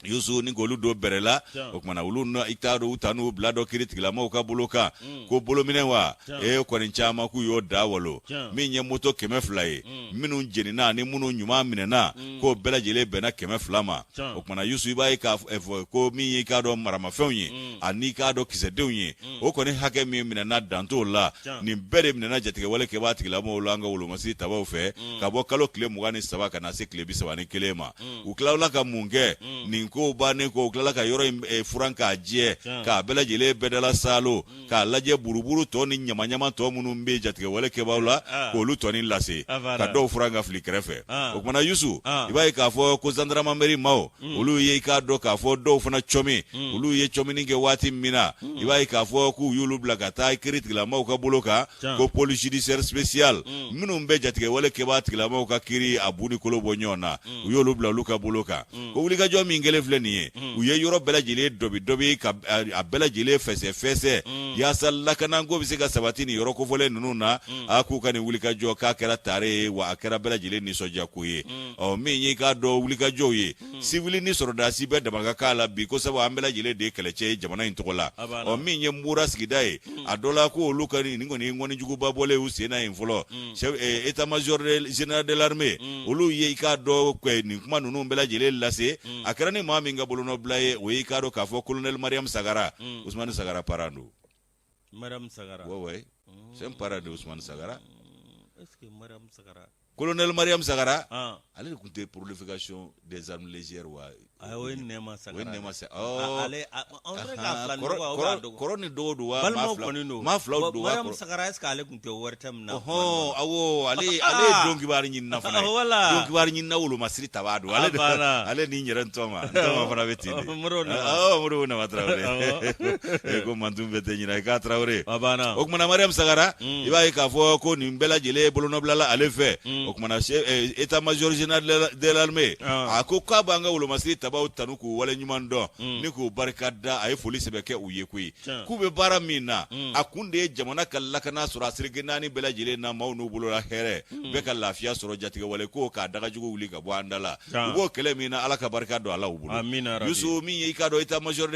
Yusu ni k'olu dɔ bɛrɛ la o kumana olu i t'a dɔn u ta n'u bila dɔ kiiri tigilamaw ka bolo kan ko bolominɛ wa kɔni caman k'u y'o da walo min ye moto 200 ye minnu jenina ani minnu ɲuman minɛna k'o bɛɛ lajɛlen bɛnna 200 ma o kumana Yusu i b'a ye k'a fɔ ko min ye k'a dɔn maramafɛnw ye ani k'a dɔn kisɛdenw ye o kɔni hakɛ min minɛna dan t'o la nin bɛɛ de minɛna jatigɛwale kɛbaa tigilamaw la an ka wolomasiri tabaw fɛ ka bɔ kalo tile 23 ka na se tile 31 ma u tilala ka mun kɛ nin ko bannen ko u tilala ka yɔrɔ in furan k'a jɛ k'a bɛɛ lajɛlen bɛdala salo k'a lajɛ buruburu tɔ ni ɲamaɲama tɔ minnu bɛ jatigɛwale kɛbaaw la k'olu tɔnin lase ka dɔw furan ka fili kɛrɛfɛ o kumana Yusu i b'a ye k'a fɔ ko gendarmerie maaw olu ye i k'a dɔn k'a fɔ dɔw fana cɔmi olu ye cɔmini kɛ waati min na i b'a ye k'a fɔ k'u y'olu bila ka taa kiiri tigilamaw ka bolo kan ko police judiciaire spécial minnu bɛ jatigɛwale kɛbaa tigilamaw ka kiiri a bu ni kolo bɔ ɲɔgɔn na u y'olu bila olu ka bolo kan ko wulikajɔ min kɛlen filɛ nin ye u ye yɔrɔ bɛɛ lajɛlen dɔbi ka a bɛɛ lajɛlen fɛsɛ yaasa lakanako bɛ se ka sabati nin yɔrɔ kofɔlen ninnu na k'u ka nin wulikajɔ k'a kɛra tare ye wa a kɛra bɛɛ lajɛlen nisɔndiyako ye min ye k'a dɔn wulikajɔw ye civil ni sɔrɔdasi bɛɛ dama ka k'a la bi ko sabu an bɛɛ lajɛlen de ye kɛlɛcɛ ye jamana in tɔgɔ la min ye Mura sigida ye a dɔ la ko olu ka nin kɔni ye ŋɔnijuguba bɔlen u sen na yen fɔlɔ état major général de l'armée olu ye i k'a dɔn nin kuma ninnu bɛɛ lajɛlen lase a kɛra ni maa min ka bolonɔbila ye o ye i k'a dɔn k'a fɔ colonel Mariam Sagara Ousmane Sagara parent don Mariam Sagara ouais c'est un parent de Ousmane Sagara est-ce que Mariam Sagara colonel Mariam Sagara ale de tun tɛ prolification des armes légères wa o ye Nɛma Sagara ale kɔrɔ ni dɔgɔ don wa maa filaw don wa Mariam Sagara est-ce que ale tun tɛ wari tɛ min na awɔ ale ye dɔnkibari ɲinina fana ye dɔnkibari ɲinina wolomasiri tabaa don ale ni yɛrɛ ntɔma fana bɛ ten de Modibo Nama Tarawele ko mantun bɛ tɛ ɲina i k'a Tarawele o kumana Mariam Sagara i b'a ye k'a fɔ ko nin bɛɛ lajɛlen bolonɔbilala ale fɛ o kuma na état major général de l'armée a ko ka banga wolo masiri tabaw tanu ko wala nyuman do ni ko barkada ay foli sebe ke uye kuyi ku be bara mina akunde jamana kallakana sura sirginani bela jile na maunu bulola here be ka lafiya soro jatiga wala ko ka daga jugo wuli ka bo andala ubo kele mina ala ka barkado ala ubulo yusu mi yi ka do état major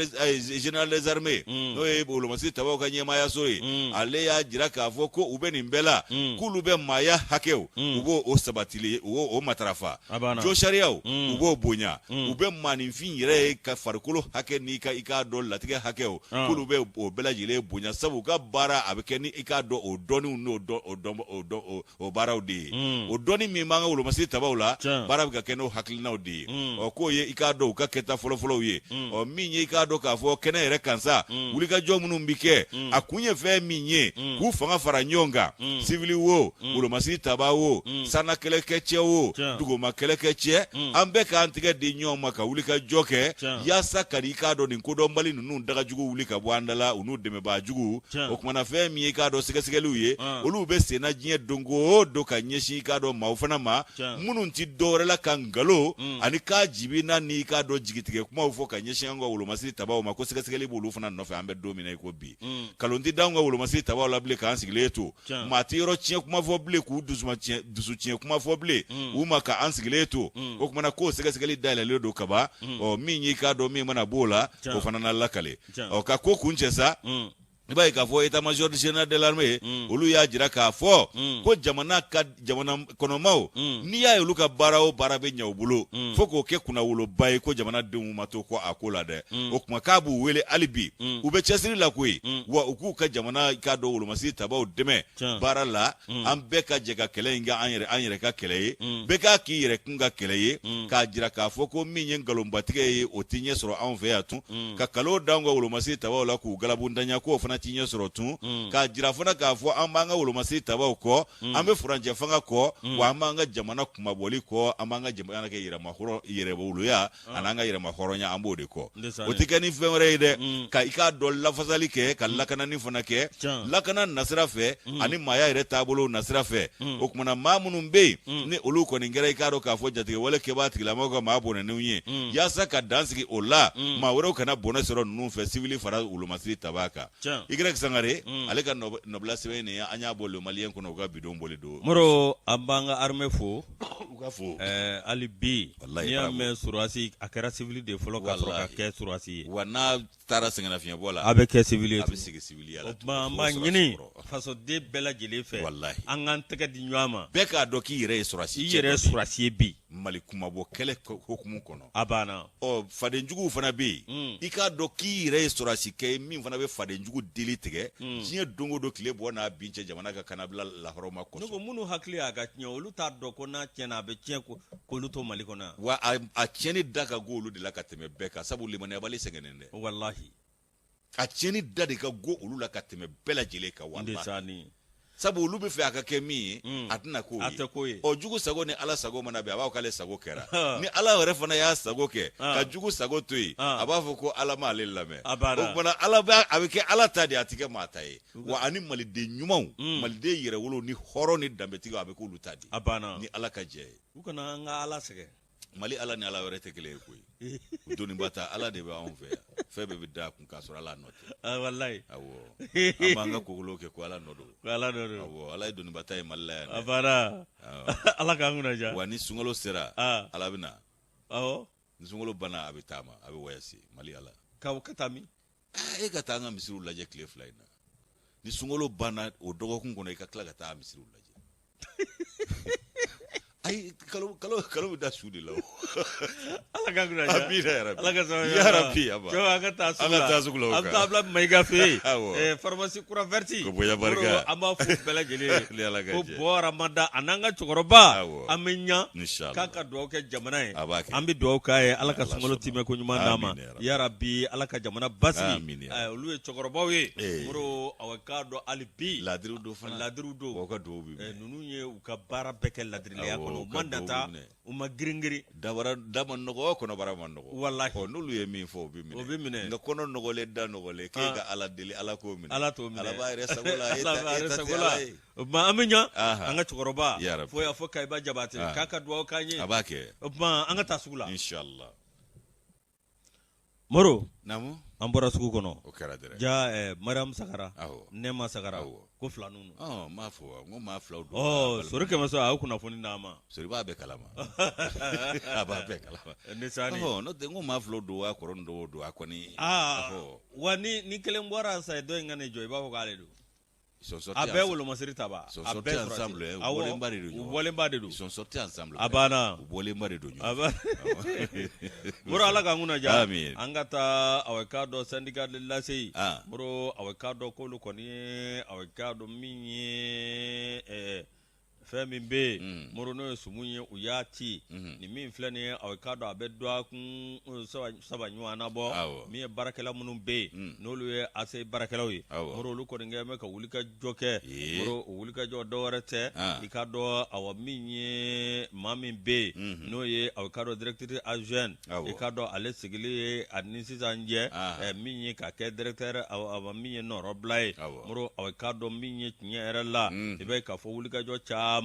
général des armées no e wolo masiri tabaw ka nyema ya sori ale ya jira ka fo ko ube ni mbela kulu be maya hakeo ubo o sabatili o matarafa jo shariao ubo bonya ube manifin yere ka farkulo hake ni ka ika do latige hakeo kulu be o bela jile bonya sabu ka bara abeke ni ika do o doni no do o bara odi o doni mi manga ulo masiri tabawla bara ka keno haklina odi o ko ye ika do ka keta folo ye o minye ika do ka fo kene yere kansa wuli ka jo munu mbike akunye fe minye ku fanga fara nyonga civili wo ulo masiri tabawo sana kele keche wo dugo makele keche ambe ka antige di nyoma ka wuli ka joke yasa kari ka do ni kodo mbali nunu daga jugu wuli ka bwandala unu deme ba jugu o kuma na fe mi ka do sigasigelu ye olu be sena jinye dongo do ka nyeshi ka do maufana ma munu nti dore la kangalo ani ka jibina ni ka do jigitige kuma ufo ka nyeshi ngo ulo masiri tabawo mako sigasigeli bulu fana no fe ambe do mi na ko bi kalondi dango ulo masiri tabawo la ble ka ansigile to matiro chie kuma fo ble ku dusu chie kuma fo ble uma ka ansigile to o kuma na ko sigasigeli dala le do kaba o minyi ka do mi mana bola o fana na lakale o ka ko kunchesa ibai ka fo état major général de l'armée olu ya jira ka fo ko jamana konomao ni ya olu ka barao barabe nyawbulo fo ko ke kuna wolo bay ko jamana demu mato ko akola de o kuma ka bu wele alibi ube chesiri la kuyi wa uku ka jamana ka do wolo masi tabaw deme barala an be ka jega kele nga an yere ka kele be ka ki yere kunga kele ka jira ka fo ko minye ngalombatige o tinye soro an fe atu ka kalo dango wolo masi tabaw la ku galabundanya ko fana tinye soro tun ka jira fana ka fo an banga wolo masi tabaw ko an be franje fanga ko wa manga jamana kuma boli ko amanga jamana ke yere mahoro yere wolo ya ananga yere mahoronya ambode ko o tikani femre de ka ika do la fasali ke ka lakana ni fana ke lakana nasira fe ani maya yere tabolo nasira fe o kuma na mamunun be ni olu ko ni ngere ika do ka fo jatige wala ke ba tigila mako ma bone nunye ya saka dansigi ola ma woro kana bona soro nunu fe civili fara ulu masiri tabaka igre sangare ale ka nobla sebe ne anya bolo malien ko no ga bidon bole do moro abanga arme fo uga fo ali bi ya me surasi akara civili de folo ka fo ka ke surasi wana tara singana fiya bola abe ke civili abe sigi civili ala ma nyini faso de bela jele fe an gan tege di nyama be ka do ki yere surasi bi mali kuma bo kele hokumu kono abana o fadenjugu fana be ika do ki yere surasi ke min fana be fadenjugu dili tege jiye dongo do kile bo na binche jamana ka kanabla la horoma ko no munu hakli aga nyolu ta do ko na tiena be tien ko luto mali kona wa a tieni daga golu de la kateme beka sabu limane bali sengenende wallahi a tieni dade ka go olu la kateme bela jile ka wallahi ndesani sabu olu be fe aka ke mi atna ko yi o jugu sago ni ala sago mana be abaw kale sago kera ni ala wore fana ya sago ke ka jugu sago toyi abafo ko ala ma le lame o bana ala ba abike ala tadi atike mataye wa ani malide nyumaw malide yere wolo ni horo ni dambe tiga abike olu tadi abana ni ala ka je ukana nga ala sege mali ala ni ala wore tekele ko yi doni bata ala de ba on fe be da kun ka sura ala note wallahi awo amanga ko loke ko ala nodo awo ala doni bata e malla abara ala ka nguna ja wani sungalo sera ala bina awo sungalo bana abitama abi wayasi mali ala ka katami e ka tanga misiru laje clef line ni sungalo bana o dogo kun kono e ka kla ka ta misiru laje ay kalau da sudi law ala ka nguna ja amira ya rabbi ala ka sama ya rabbi aba jo aga ta sugla am tabla mega fe pharmacie kura verti ko boya barka ama fu bela jeli ko bora manda ananga chokoroba amenya kaka do ke jamana e ambi do ka e ala ka sungolo time ko nyuma dama ya rabbi ala ka jamana basi olu e chokoroba we moro awakado alibi ladru do fana ladru do ko ka do bi nunu ye u ka bara bekel ladri le yakon mandata uma gringiri dabara dama nogo kono bara man nogo wallahi ko nulu ye min fo bi mine nga kono nogo le da nogo le ke ga ala deli ala ko mine ala to mine ala bayre sagola ma amenya anga chukoroba fo ya fo kai ba jabate kaka duwa kanye abake ma anga tasugula inshallah moro namu ambora sugu kono o kara dire ja Mariam Sakara Nema Sakara ko flanunu ma fo ngo ma flaw do sori kema so a kuna foni nama sori ba be kalama aba be kalama ne sani no de ngo ma flaw do akoron do akoni wani ni kelen bora sai do ngane joy ba ko gale do abe wolo masirita ba abe ensemble wole mbade do ils sont sortis ensemble abana wole mbade do abana moro ala kanguna ja angata awekado syndicat de la CI moro awekado ko lu koni awekado minye femi be moro no sumunye uyati ni min flani awekado abeddo akun sabanywa na bo mi barakela munum be no lu ase barakela wi moro lu ko ngeme ka wulika joke moro wulika jo dorete ikado awaminye mamin be no ye awekado directeur adjoint ikado ale sigili administrateur nje minye ka ke directeur awaminye no roblay moro awekado minye nyera la ibe ka fo wulika jo chama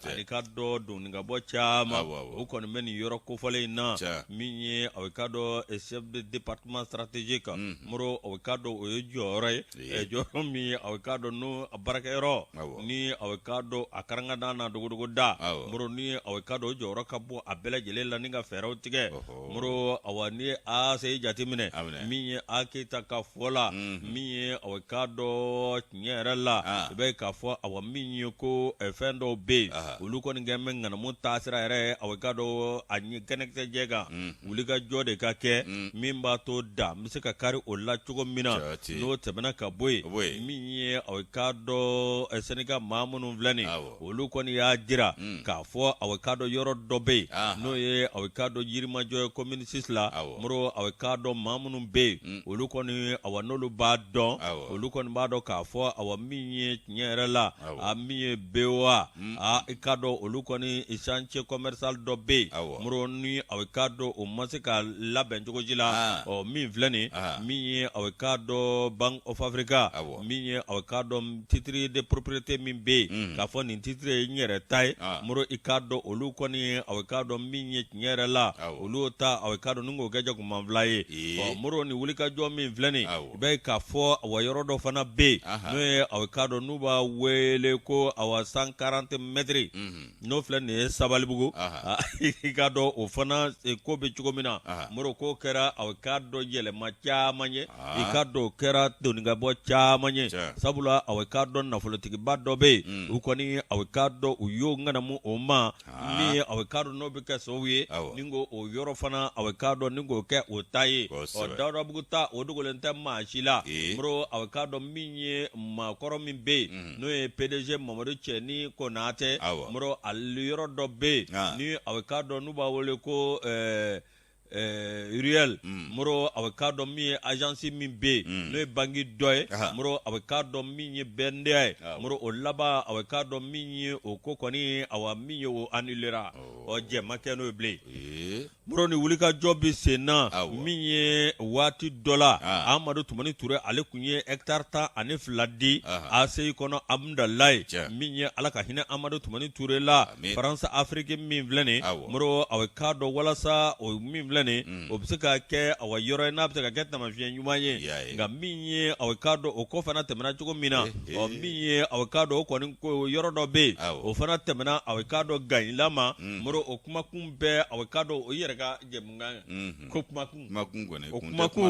alikado duninga bo chama uko ni meni yoro ko fole na minye awekado chef de département stratégique moro awekado oyojore joro mi awekado no barakero ni awekado akaranga dana dogodogo da moro ni awekado joro kabo abela jelela ninga fero tige moro awani a sei jatimine minye akita ka fola minye awekado nyerala be ka fo awaminye ko efendo be uluko ngeme ngana mutasira ere awekado anyi connecte jega ulika jode ka ke mimba to da misika kari olla chugo mina no tebana ka boy minye awekado esenika mamunu vlani uluko ni ya jira ka fo awekado yoro dobe no ye awekado yirima joy communities la muro awekado mamunu be uluko ni awanolu badon uluko ni bado ka fo awaminye nyerela aminye bewa ikado olukoni ishanche commercial dobe muroni awekado o masika laben jogojila o mi vleni mi awekado Bank of Africa mi awekado titre de propriété mi be ka foni titre nyere tai muro ikado olukoni awekado mi nyere la oluta awekado nungo geja ko manvlaye muro ni wulika jo mi vleni be ka fo awayoro fana be no awekado nuba wele ko awa 140 metri no flane sabalibugu ikado ofana ko be chugomina moro ko kera awekado yele macha manye ikado kera doninga bo cha manye sabula awekado na folotiki baddo be ukoni awekado uyonga na mu oma ni awekado no be kasowe ningo o yoro fana awekado ningo ke otaye o dawda buguta odugolenta machila moro awekado minye makoro min be no e PDG Mamadou Cheni Konate moro aliyoro dobe ni awekado nuba wole ko Uriel moro awekado mi agence mi be no bangi doy moro awekado mi bende moro o laba awekado mi o kokoni awa mi o annulera o je makeno ble moro ni wulika job sena mi wati dollar amadu tumani ture ale kunye hectare ta ane fladi ase kono amdalai mi alaka hina amadu tumani ture la France Afrique mi vlene moro awekado wala sa o mi vlene obsika ke awa yoro na obsika ke tama fiye nyumanye nga minye awekado okofana temena chuko mina o minye awekado okoni yoro do be ofana temena awekado gailama moro okuma kumbe awekado oyerega jemunga kokuma okumaku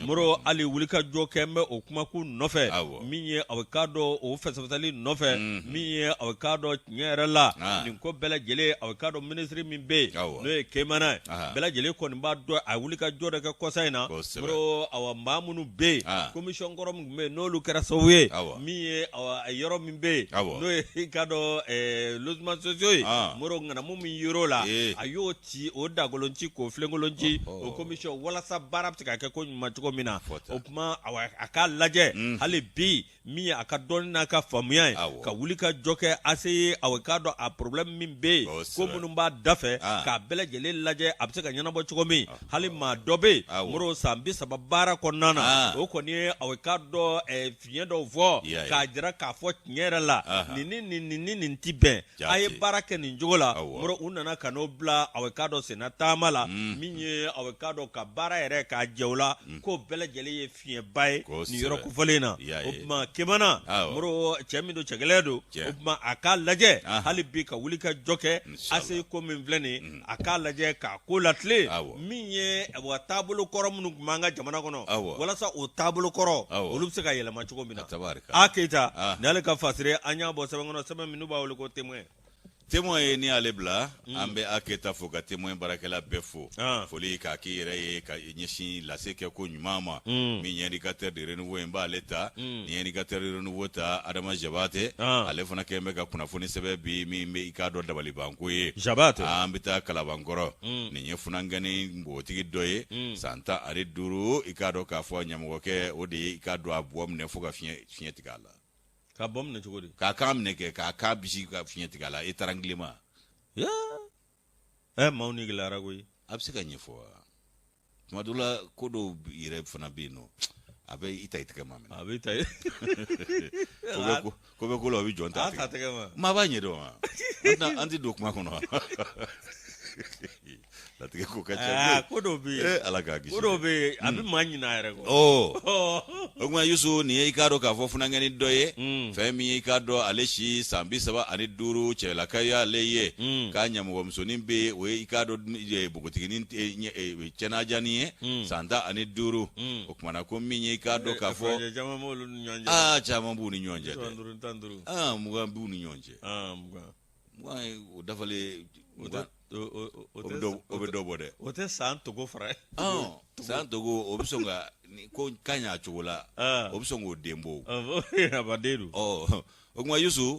moro ali wulika jokembe okumaku nofe minye awekado ofesafali nofe minye awekado nyerela ninko bela jele awekado ministry minbe no kemana bela jele ko ba do awulika joda ka kosaina bro awa mamunu be commission gorom me no lu kera sowe mi awa yoro min be no ikado losman socio moro ngana mum yoro la ayoti o dagolonchi ko flengolonchi o commission wala sa barab tika ka ko ma tuko mina opma awa akal laje hale bi min a ka dɔnni n'a ka faamuya ye ka wuli ka jɔ kɛ ase a ka dɔn a problème min bɛ yen ko minnu b'a dafɛ k'a bɛɛ lajɛlen lajɛ a bɛ se ka ɲɛnabɔ cogo min hali maa dɔ bɛ yen moro san 30 baara kɔnɔna na o kɔni ye a ka dɔn fiɲɛ dɔw fɔ k'a jira k'a fɔ tiɲɛ yɛrɛ la nin ti bɛn a ye baara kɛ nin cogo la moro u nana ka n'o bila a ka dɔn senna taama la min ye a ka dɔn ka baara yɛrɛ k'a jɛ o la ko bɛɛ lajɛlen ye fiɲɛba ye nin yɔrɔ kofɔlen na o tuma kemana moro cɛ min don cɛgɛlɛn don o tuma a k'a lajɛ hali bi ka wuli ka jɔ kɛ ase ko min filɛ nin a k'a lajɛ k'a ko latile min ye wa taabolo kɔrɔ minnu tun b'an ka jamana kɔnɔ walasa o taabolo kɔrɔ olu bɛ se ka yɛlɛma cogo min na a Keita ni ale ka fasire an y'a bɔ sɛbɛn kɔnɔ sɛbɛn minnu b'a wele ko témoin témoin ye ni ale bila an bɛ a Keita fo ka témoin baarakɛla bɛɛ fo foli k'a k'i yɛrɛ ye ka ɲɛsin lase kɛ ko ɲuman ma min ye indicateur de renouveau in b'ale ta ni indicateur de renouveau ta Adama Jabate ale fana kɛlen bɛ ka kunnafoni sɛbɛn bi min bɛ i k'a dɔn dabalibanko ye Jabate an bɛ taa Kalabankɔrɔ nin ye funangani npogotigi dɔ ye san 15 i k'a dɔn k'a fɔ ɲɛmɔgɔkɛ o de ye i k'a dɔn a bɔ minɛ fo ka fiɲɛ tigɛ a la ka bɔ minɛ cogo di k'a kan minɛ kɛ k'a kan bisi ka fiɲɛ tigɛ a la e tarangilema maaw ni gɛlɛyara koyi a bɛ se ka ɲɛfɔ wa tuma dɔ la ko dɔw yɛrɛ fana bɛ yen nɔ a bɛ i ta i tɛgɛ ma minɛ a bɛ ta ye ko bɛ ko la o bɛ jɔn ta tɛgɛ ma maa b'a ɲɛ dɔn wa an tɛ don kuma kɔnɔ latigɛ ko ka ca ko dɔw bɛ yen ala k'a kisi ko dɔw bɛ yen a bɛ maa ɲin'a yɛrɛ kɔ o kuma Yusu nin ye i k'a dɔn k'a fɔ funangɛni dɔ ye fɛn min ye i k'a dɔn ale si san 35 cɛlaka y'ale ye k'a ɲɛmɔgɔmusonin bɛ yen o ye i k'a dɔn npogotiginin Cɛnajani ye san 15 o kumana ko min ye i k'a dɔn k'a fɔ caman b'olu ni ɲɔgɔn cɛ caman b'u ni ɲɔgɔn cɛ 20 b'u ni ɲɔgɔn cɛ 20 o dafalen o bɛ dɔ bɔ dɛ o tɛ san togo fara san togo o bɛ sɔn ka ko kan y'a cogo la o bɛ sɔn k'o den bɔ abaden don o kuma Yusu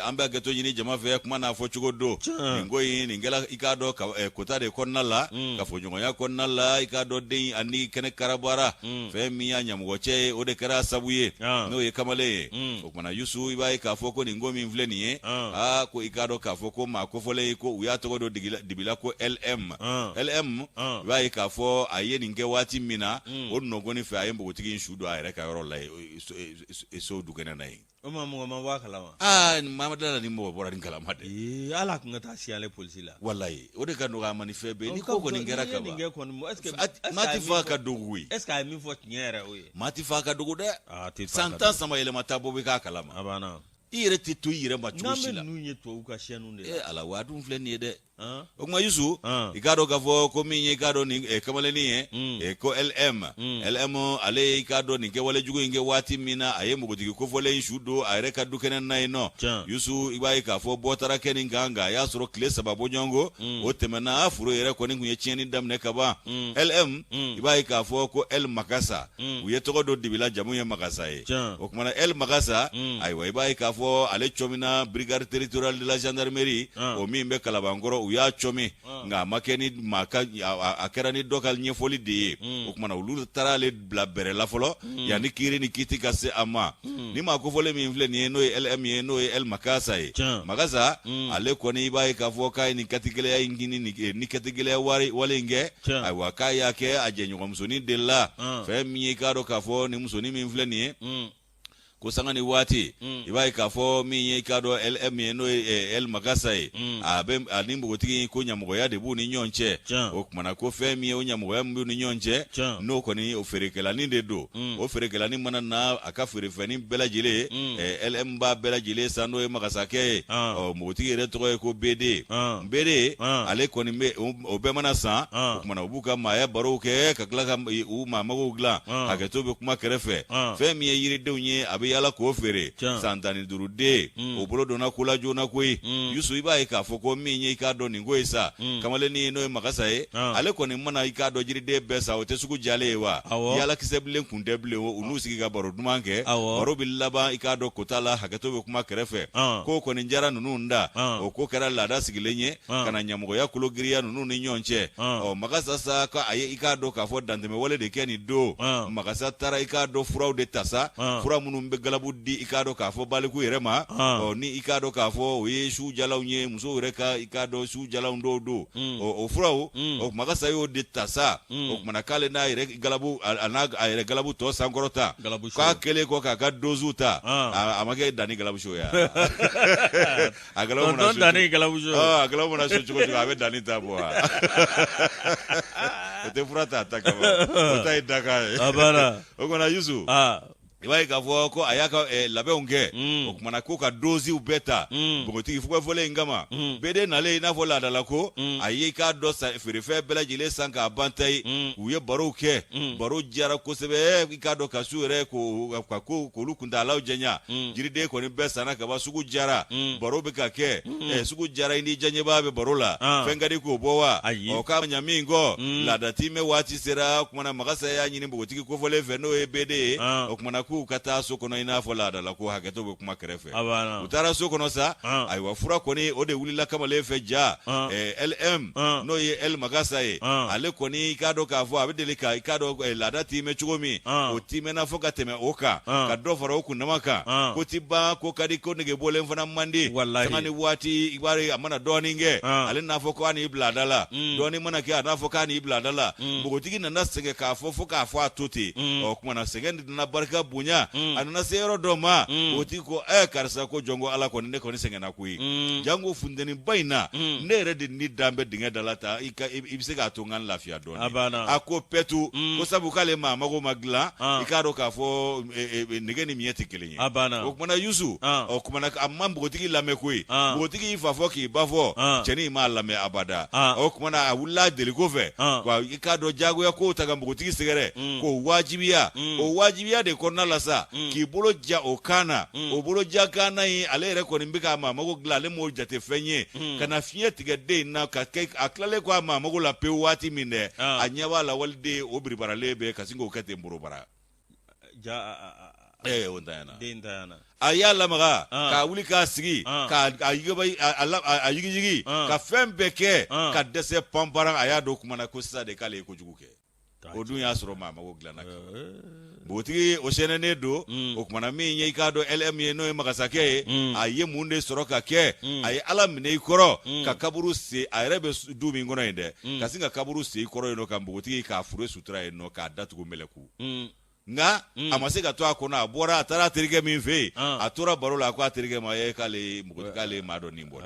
an bɛ hakɛto ɲini jama fɛ kuma n'a fɔ cogo don nin ko in nin kɛla i k'a dɔn kota de kɔnɔna la ka fɔ ɲɔgɔnya kɔnɔna la i k'a dɔn den ani kɛnɛ karabara fɛn min y'a ɲɛmɔgɔ cɛ ye o de kɛra sabu ye n'o ye kamalen ye o kumana Yusu i b'a ye k'a fɔ ko nin ko min filɛ nin ye ko i k'a dɔn k'a fɔ ko maa kofɔlen ye ko u y'a tɔgɔ dɔ dibila ko LM i b'a ye k'a fɔ a ye nin kɛ waati min na o nɔgɔnin fɛ a ye npogotigi in su don a yɛrɛ ka yɔrɔ la ye so dukɛnɛ na ye o ma mɔgɔ ma bɔ a kalama Mamadu la ni mɔgɔ bɔra ni kalama dɛ ala kun ka taa si ale polisi la walayi o de ka nɔgɔ a ma ni fɛn bɛɛ ni ko kɔni kɛra ka ban maa ti fa ka dogo ye est-ce que a ye min fɔ tiɲɛ yɛrɛ o ye maa ti fa ka dogo dɛ san 10 sama yɛlɛma ta bɔ bɛ k'a kalama a banna i yɛrɛ tɛ to i yɛrɛ ma cogo si la n'an bɛ ninnu ye tubabu ka siyɛnnu de la ala wa dun filɛ nin ye dɛ o kuma Yusu i k'a dɔn k'a fɔ ko min ye i k'a dɔn nin kamalennin ye ko LM ale ye i k'a dɔn nin kɛwale jugu in kɛ waati min na a ye npogotigi kofɔlen in su don a yɛrɛ ka dukɛnɛ na yen nɔ Yusu i b'a ye k'a fɔ bɔ taara kɛ nin kan nka a y'a sɔrɔ tile 3 bɔɲɔgɔnko o tɛmɛna a foro yɛrɛ kɔni tun ye tiɲɛni daminɛ ka ban LM i b'a ye k'a fɔ ko El Makasa u ye tɔgɔ dɔ dibila jamu ye Makasa ye o kumana El Makasa ayiwa i b'a ye k'a fɔ ale cɔmina brigade territoriale de la gendarmerie o min bɛ Kalabankɔrɔ u y'a cɔmi nka a ma kɛ ni a kɛra ni dɔ ka ɲɛfɔli de ye o kumana olu taara ale bila bɛrɛ la fɔlɔ yanni kiiri ni kiiti ka se a ma ni maa kofɔlen min filɛ nin ye n'o ye LM ye n'o ye El Makasa ye Makasa ale kɔni i b'a ye k'a fɔ k'a ye nin kɛtigɛlɛya in ɲini ni kɛtigɛlɛya wale in kɛ ayiwa k'a y'a kɛ a jɛɲɔgɔnmusonin de la fɛn min ye i k'a dɔn k'a fɔ nin musonin min filɛ nin ye ko sanga ni waati i b'a ye k'a fɔ min ye i k'a dɔn LM ye n'o ye El Makasa ye a ni npogotigi ko ɲɛmɔgɔya de b'u ni ɲɔgɔn cɛ o kumana ko fɛn min ye o ɲɛmɔgɔya min b'u ni ɲɔgɔn cɛ n'o kɔni o feerekɛlanin de don o feerekɛlanin mana na a ka feerefɛnin bɛɛ lajɛlen LM b'a bɛɛ lajɛlen san n'o ye Makasakɛ ye npogotigi yɛrɛ tɔgɔ ye ko BD ale kɔni bɛ o bɛɛ mana san o kumana u b'u ka maaya barow kɛ ka tila ka u maamagow dilan hakɛto bɛ kuma kɛrɛfɛ fɛn min ye yiridenw ye a bɛ yala k'o feere san 15 den o bolo donna ko la joona koyi Yusu i b'a ye k'a fɔ ko min ye i k'a dɔn nin ko ye sa kamalennin n'o ye Makasa ye ale kɔni mana i k'a dɔn jiriden bɛɛ sa o tɛ sugu jalen ye wa yalakisɛ bilen kun tɛ bilen o u n'u sigi ka baro duman kɛ baro bɛ laban i k'a dɔn kota la hakɛto bɛ kuma kɛrɛfɛ ko kɔni jara ninnu da o ko kɛra laada sigilen ye ka na ɲɛmɔgɔya kolo giriya ninnu ni ɲɔgɔn cɛ Makasa sa a ye i k'a dɔn k'a fɔ dantɛmɛ wale de kɛ nin don Makasa taara i k'a dɔn furaw de ta sa fura minnu bɛ galabu di ikado k'a fɔ baliku yɛrɛ ma ni ikado k'a fɔ o ye su jalaw ye muso yɛrɛ ka ikado su jalaw dɔw don o furaw o kuma ka sa y'o de ta sa o kuma k'ale n'a yɛrɛ galabu a yɛrɛ galabu tɔ sankɔrɔta k'a kɛlen kɔ k'a ka dozu ta a ma kɛ danni galabu so ye a galabu mana so cogo a bɛ danni ta bɔ wa o tɛ fura ta ta kama o ta ye dakan ye o kumana Yusu i b'a ye k'a fɔ ko a y'a ka labɛnw kɛ o kumana ko ka doziw bɛɛ ta npogotigi fɔlɔfɔlɔ in kama bɛɛ de nalen i n'a fɔ laadala ko a ye k'a dɔ feerefɛn bɛɛ lajɛlen san k'a ban ta ye u ye barow kɛ baro diyara kosɛbɛ i k'a dɔn ka su yɛrɛ k'olu kuntalaw janya jiriden kɔni bɛɛ sanna kaba sugu jara baro bɛ ka kɛ sugu jara i ni diyaɲɛbaa bɛ baro la fɛn ka di k'o bɔ wa k'a ɲa min kɔ laadatimɛ waati sera o kumana magasa y'a ɲini npogotigi kofɔlen fɛ n'o ye BD ye o kumana k'u ka taa so kɔnɔ i n'a fɔ laadala ko hakɛto bɛ kuma kɛrɛfɛ u taara so kɔnɔ sa ayiwa fura kɔni o de wulila kamalen fɛ ja LM n'o ye El Magasa ye ale kɔni i k'a dɔn k'a fɔ a bɛ deli ka i k'a dɔn laada timɛ cogo min o timɛna fo ka tɛmɛ o kan ka dɔ fara o kunnama kan ko ti ban ko ka di ko nege bɔlen fana man di sanga ni waati i b'a ye a mana dɔɔnin kɛ ale n'a fɔ ko a n'i bila a da la dɔɔnin mana kɛ a n'a fɔ k'a n'i bila a da la npogotigi nana sɛgɛn k'a fɔ fo k'a fɔ a to ten ɔ kumana sɛgɛn nana barika bonya a nana se yɔrɔ dɔ ma o tigi ko karisa ko jɔn ko ala kɔni ne kɔni sɛgɛnna koyi jango funteni ba in na ne yɛrɛ de ni dan bɛ dingɛ da la ta i bɛ se k'a to n ka lafiya dɔɔnin a ko pɛtu ko sabu k'ale maa mago ma dilan i k'a dɔn k'a fɔ nege ni miɲɛ tɛ kelen ye o kumana Yusu o kumana a ma npogotigi lamɛn koyi npogotigi y'i fa fɔ k'i ba fɔ cɛnin m'a lamɛn abada o kumana a wulila deliko fɛ i k'a dɔn jagoya kow ta ka npogotigi sɛgɛrɛ k'o wajibiya de kɔnɔna la sa k'i bolo ja o kan na o bolo ja kan na in ale yɛrɛ kɔni bɛ k'a maa mago dilan ale m'o jate fɛn ye ka na fiɲɛ tigɛ den in na ka kɛ a tilalen ko a maa mago la pewu waati min dɛ a ɲɛ b'a la waliden o biribaralen bɛ ka sin k'o kɛ ten borobara o ntanyana a y'a lamaga k'a wuli k'a sigi k'a yigiyigi ka fɛn bɛɛ kɛ ka dɛsɛ panpara a y'a dɔn kumana ko sisan de k'ale ye kojugu kɛ o dun y'a sɔrɔ maa mago dilanna npogotigi o sɛnɛnen don o kumana min ye i k'a dɔn LM ye n'o ye magasakɛ ye a ye mun de sɔrɔ ka kɛ a ye ala minɛ i kɔrɔ ka kaburu sen a yɛrɛ bɛ du min kɔnɔ yen dɛ ka sin ka kaburu sen i kɔrɔ yen nɔ ka npogotigi k'a fure sutura yen nɔ k'a datugu mɛlɛku nka a ma se ka to a kɔnɔ a bɔra a taara a terikɛ min fɛ yen a tora baro la a ko a terikɛ ma k'ale maa dɔ nin bɔ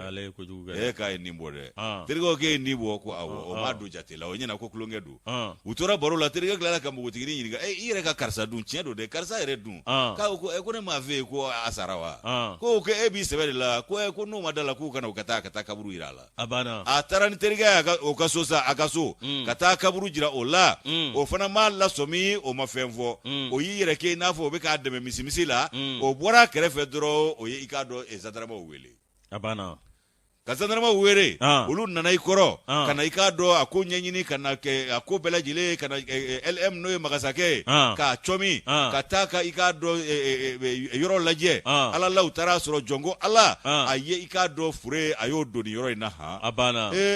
dɛ k'a ye nin bɔ dɛ terikɛw k'e ye nin bɔ ko awɔ o m'a don jate la o ɲɛna ko tulonkɛ don u tora baro la terikɛ tilala ka npogotiginin ɲininka i yɛrɛ ka karisa dun tiɲɛ don dɛ karisa yɛrɛ dun k'a ko ne m'a fɛ yen ko a sara wa ko e b'i sɛbɛ de la ko n'o ma da la k'u kana ka taa kaburu yira a la a taara ni terikɛ ye o ka so sa a ka so ka taa kaburu jira o la o fana m'a lasɔmi o ma fɛn fɔ o y'i yɛrɛ kɛ i n'a fɔ o bɛ k'a dɛmɛ misimisi la o bɔra kɛrɛfɛ dɔrɔn o ye i k'a dɔn zandaramaw wele ka zandaramaw wele olu nana i kɔrɔ ka na i k'a dɔn a ko ɲɛɲini ka na kɛ a ko bɛɛ lajɛlen ka na LM n'o ye magasakɛ ye k'a cɔmi ka taa ka i k'a dɔn yɔrɔ lajɛ ala la u taara sɔrɔ jɔnko ala a ye i k'a dɔn fure a y'o don nin yɔrɔ in na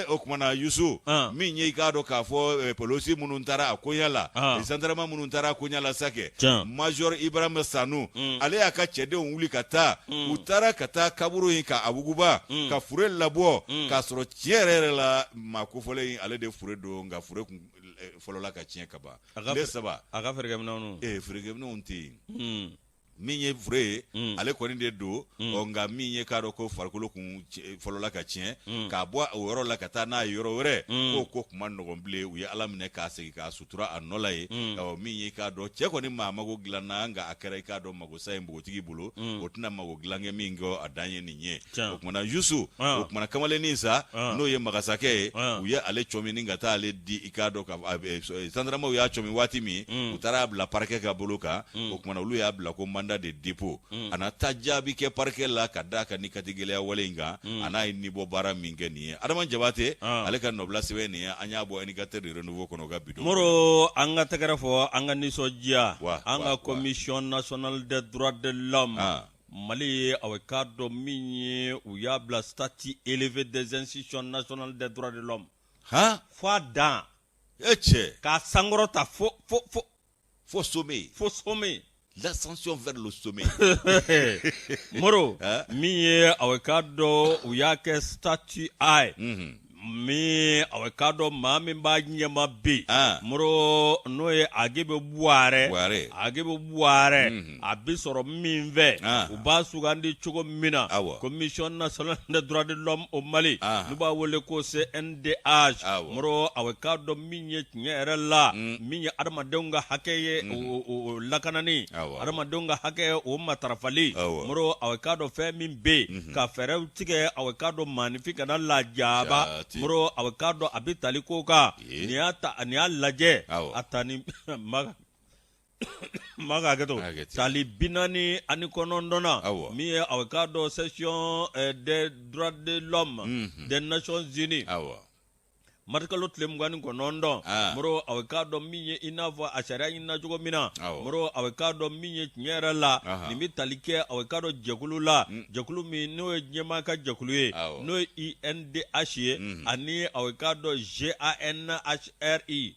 o kumana Yusu min ye i k'a dɔn k'a fɔ polisi minnu taara a koɲa la zandarama minnu taara a koɲa la sa kɛ Major Ibrahima Sanu ale y'a ka cɛdenw wuli ka taa u taara ka taa kaburu in ka a wuguba ka fure labɔ k'a sɔrɔ tiɲɛ yɛrɛ la maa kofɔlen in ale de fure don nka fure kun fɔlɔla ka tiɲɛ ka ban tile 3 a ka feerekɛminɛnw feerekɛminɛnw tɛ yen min ye fure ye ale kɔni de don nka min ye k'a dɔn ko farikolo kun fɔlɔla ka tiɲɛ k'a bɔ o yɔrɔ la ka taa n'a ye yɔrɔ wɛrɛ k'o ko kuma nɔgɔn bilen u ye ala minɛ k'a segin k'a sutura a nɔ la ye min ye k'a dɔn cɛ kɔni maa mago dilanna nka a kɛra i k'a dɔn magosa ye npogotigi bolo o tɛna mago dilankɛ min kɛ a dan ye nin ye o kumana Yusu o kumana kamalennin sa n'o ye magasakɛ ye u ye ale cɔmini ka taa ale di i k'a dɔn zandaramaw y'a cɔmi waati min u taara bila parquet ka bolo kan o kumana olu y'a bila ko de dépôt a na ta jaabi kɛ parquet la ka d'a kan ni katigɛlɛya wale in kan a n'a ye nibɔ baara min kɛ nin ye Adama Jabate ale ka nɔbila sɛbɛn nin ye an y'a bɔ indicateur de renouveau kɔnɔ o ka bidon Moro an ka tɛgɛrɛ fɔ an ka nisɔndiya an ka commission nationale des droits de l'homme Mali ye a bɛ k'a dɔn min ye u y'a bila statut élevé des institutions nationales des droits de l'homme fo a dan cɛ k'a sankɔrɔta fo sommet l'ascension vers le sommet. Moro, miye awekado uyake statue ai. Mi awekado mami ba nyema bi. Moro noye agebe buare. Abi soro minve. Uba sugandi chugo mina. Commission nationale des droits de l'homme au Mali. Nuba wole ko CNDH. Moro awekado minye nyere la. Minye adama deunga hakeye lakanani. Adama deunga hakeye o matarafali. Moro awekado fe minbe. Ka fere tige awekado magnifique na la jaba. Moro awekado abitali koka. Niya laje. Atani maga geto tali binani ani konondona mi awekado session des droits de l'homme des Nations Unies markalo tlemgani konondo moro awekado miye inava asharia ina jogo mina moro awekado miye nyera la nimi talike awekado jekulu la jekulu mi no nyema ka jekulu no INDH ani awekado GANHRI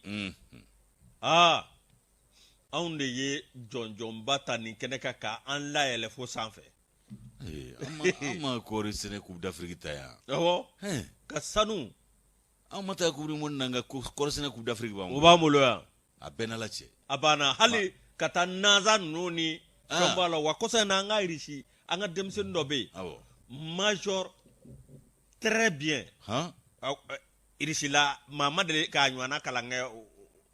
onde ye John Bata ni keneka ka an la ele fo sanfɛ ama kori sene coupe d'Afrique taya ka sanu ama ta coupe du monde nanga kori sene coupe d'Afrique ba mo ba mo lo ya abena la che abana hali kata naza noni kombala wakosa na nga irishi anga demsen dobe major très bien irishi la mama de ka nywana kalanga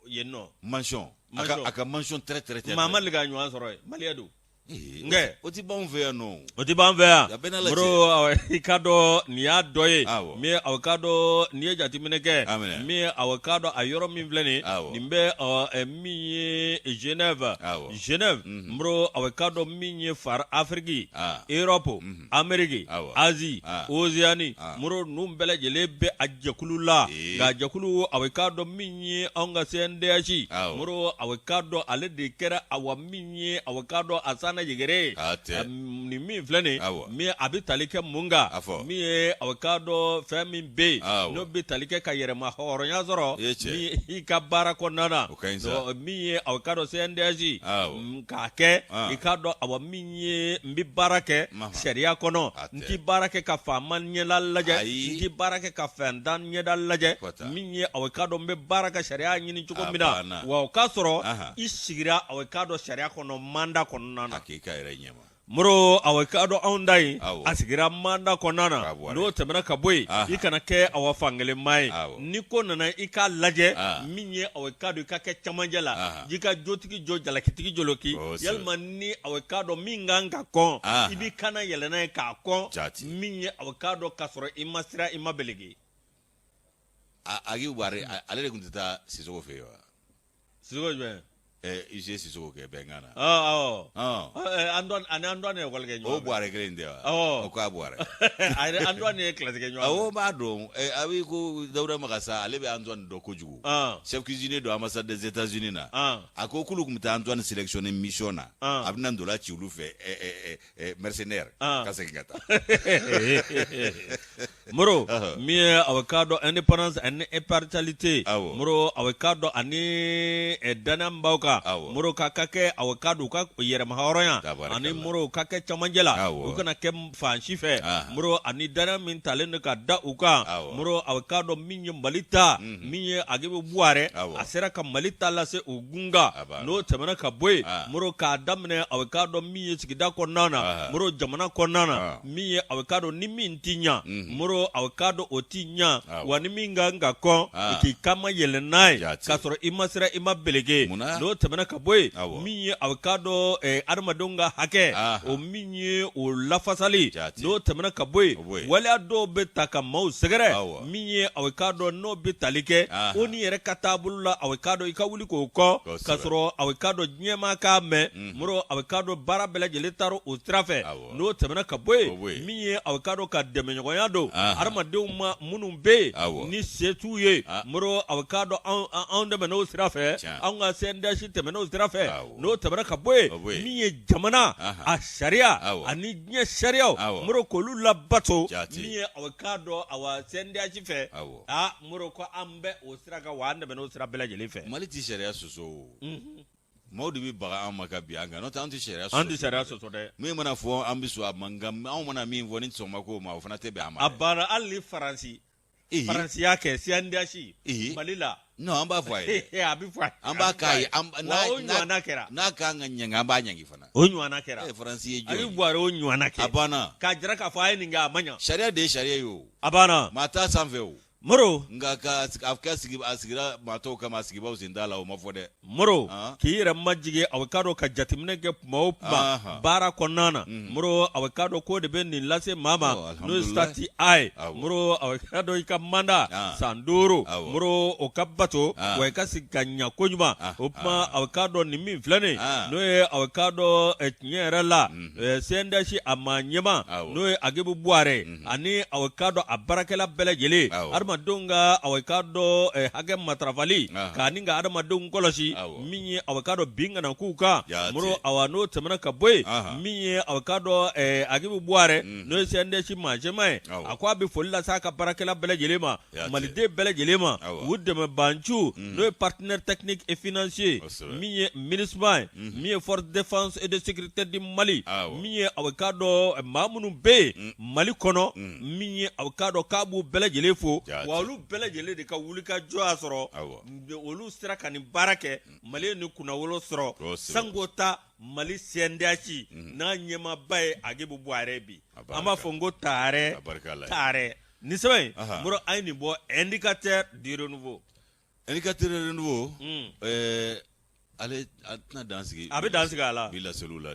yenno mention aka mention très mama le gagnant soro maliado nge oti ba onve no bro ikado niya doye mi awkado niya jatimineke mi awkado ayoro mi vleni nimbe mi Genève bro awkado mi far Afrique Europe Amerique Asie Oceanie bro numbele jelebe ajakulula ga jakulu awkado mi onga sendeachi bro awkado ale de kera awami awkado asana yegere ni mi vleni mi abitalike munga mi awkado femi be no bitalike ka yerema horonya zoro mi ikabara konana so mi awkado sendeji kake ikado awami mbi barake sharia kono nti barake ka famanye lalaje nti barake ka fandan nyedalaje mi awkado mbe baraka sharia nyini chukomina wa kasoro isigira awkado sharia kono manda konana muro awekado aundai asigira manda konana no temena kaboy ikana ke awafangele mai niko nana ika laje minye awekado ikake chamanjala jika jotiki jojala kitiki joloki yalma ni awekado minganga kon ibi kana yelena ka kon minye awekado kasoro imasira imabelegi agi ware alere kuntita Sissoko fewa Sissoko jwe ije Sissoko ke bengana andone ko lege o boare grende o ko boare ay andone classe ke o ba do abi ko dawra magasa alebe Antoine do ko jugu chef cuisinier do ambassade des États-Unis na akokulu kumta Antoine sélectionner missiona abina ndola ci lu fe mercenaire kasengata moro mi avocado indépendance and impartialité moro avocado ani danambauka moro kakake awakadu ka yere mahoroya ani moro kake chamanjela ukana kem fanshife moro ani dana min talene ka da uka moro awakado minye malita minye agebe buare asera ka malita la se ugunga no temana ka boy moro ka damne awakado minye sigida konana moro jamana konana minye awakado ni mintinya moro awakado otinya wani minga ngako iki kama yelenai kasoro imasira imabelege no temana ka boy minye awkado armadonga hake o minye o lafasali no temana ka boy wala do betaka mau segere minye awkado no betalike oni yere katabula awkado ikawuli ko kasoro awkado nyema ka me muro awkado barabele jeletaro o trafe no temana ka boy minye awkado ka demenyoyado armadonga munumbe ni setuye muro awkado on de no trafe anga senda temeno zirafe no tabara kaboy miye jamana a sharia ani nye sharia muro ko lula bato miye awkado awa sende achife muro ko ambe osiraka wande beno sira bela jelife maliti sharia soso maaw de bɛ baga an ma ka bi an kan n'o tɛ an tɛ sariya an tɛ sariya sɔsɔ dɛ min mana fɔ an bɛ sɔn a ma nka anw mana min fɔ ni sɔgɔma ko ma o fana tɛ bɛn a ma a banna hali ni faransi faransi y'a kɛ siyandasi mali la non an b'a fɔ a ye a bɛ fɔ a ye an b'a k'a ye o ɲɔgɔnna kɛra n'a kan ka ɲɛŋɛ an b'a ɲɛŋi fana o ɲɔgɔnna kɛra faransi ye jɔn ye Buhari o ɲɔgɔnna kɛ a banna k'a jira k'a fɔ a ye nin kɛ a ma ɲa sariya de ye sariya ye o a banna maa t'a sanfɛ o Moro nka a sigira maa tɔw kama a sigibaw sen t'a la o ma fɔ dɛ Moro k'i yɛrɛ majigin a bɛ k'a dɔn ka jateminɛ kɛ tuma o tuma baara kɔnɔna na Moro a bɛ k'a dɔn ko de bɛ nin lase maa ma n'o ye stati A ye Moro a bɛ k'a dɔn i ka manda san 5 Moro o ka bato wa i ka sigi ka ɲa koɲuman o tuma a bɛ k'a dɔn nin min filɛ nin n'o ye a bɛ k'a dɔn tiɲɛ yɛrɛ la CNDH a maa ɲɛma n'o ye Agibu Buware ani a bɛ k'a dɔn a baarakɛla bɛɛ lajɛlen adamadenw ka a bɛ k'a dɔn hakɛ matarafali k'a ni ka adamadenw kɔlɔsi min ye a bɛ k'a dɔn bin kana k'u kan Moro awa n'o tɛmɛna ka bɔ yen min ye a bɛ k'a dɔn Agibu Buware n'o ye CNDH maa jɛma ye a ko a bɛ foli lase a ka baarakɛla bɛɛ lajɛlen ma maliden bɛɛ lajɛlen ma u dɛmɛ bancu n'o ye partenaire technique et financier min ye MINUSMA ye min ye force de défense et de sécurité du Mali min ye a bɛ k'a dɔn maa minnu bɛ yen Mali kɔnɔ min ye a bɛ k'a dɔn k'a b'u bɛɛ lajɛlen fo wa olu bɛɛ lajɛlen de ka wuli ka jɔ y'a sɔrɔ olu sera ka nin baara kɛ Mali ye nin kunnawolo sɔrɔ sanko ta Mali CNDH n'a ɲɛmaaba ye Agibu Buware bi an b'a fɔ n ko taarɛ nin sɛbɛn in Moro an ye nin bɔ indicateur du renouveau ale a tɛna dan sigi a bɛ dan sigi a la bi laseliw la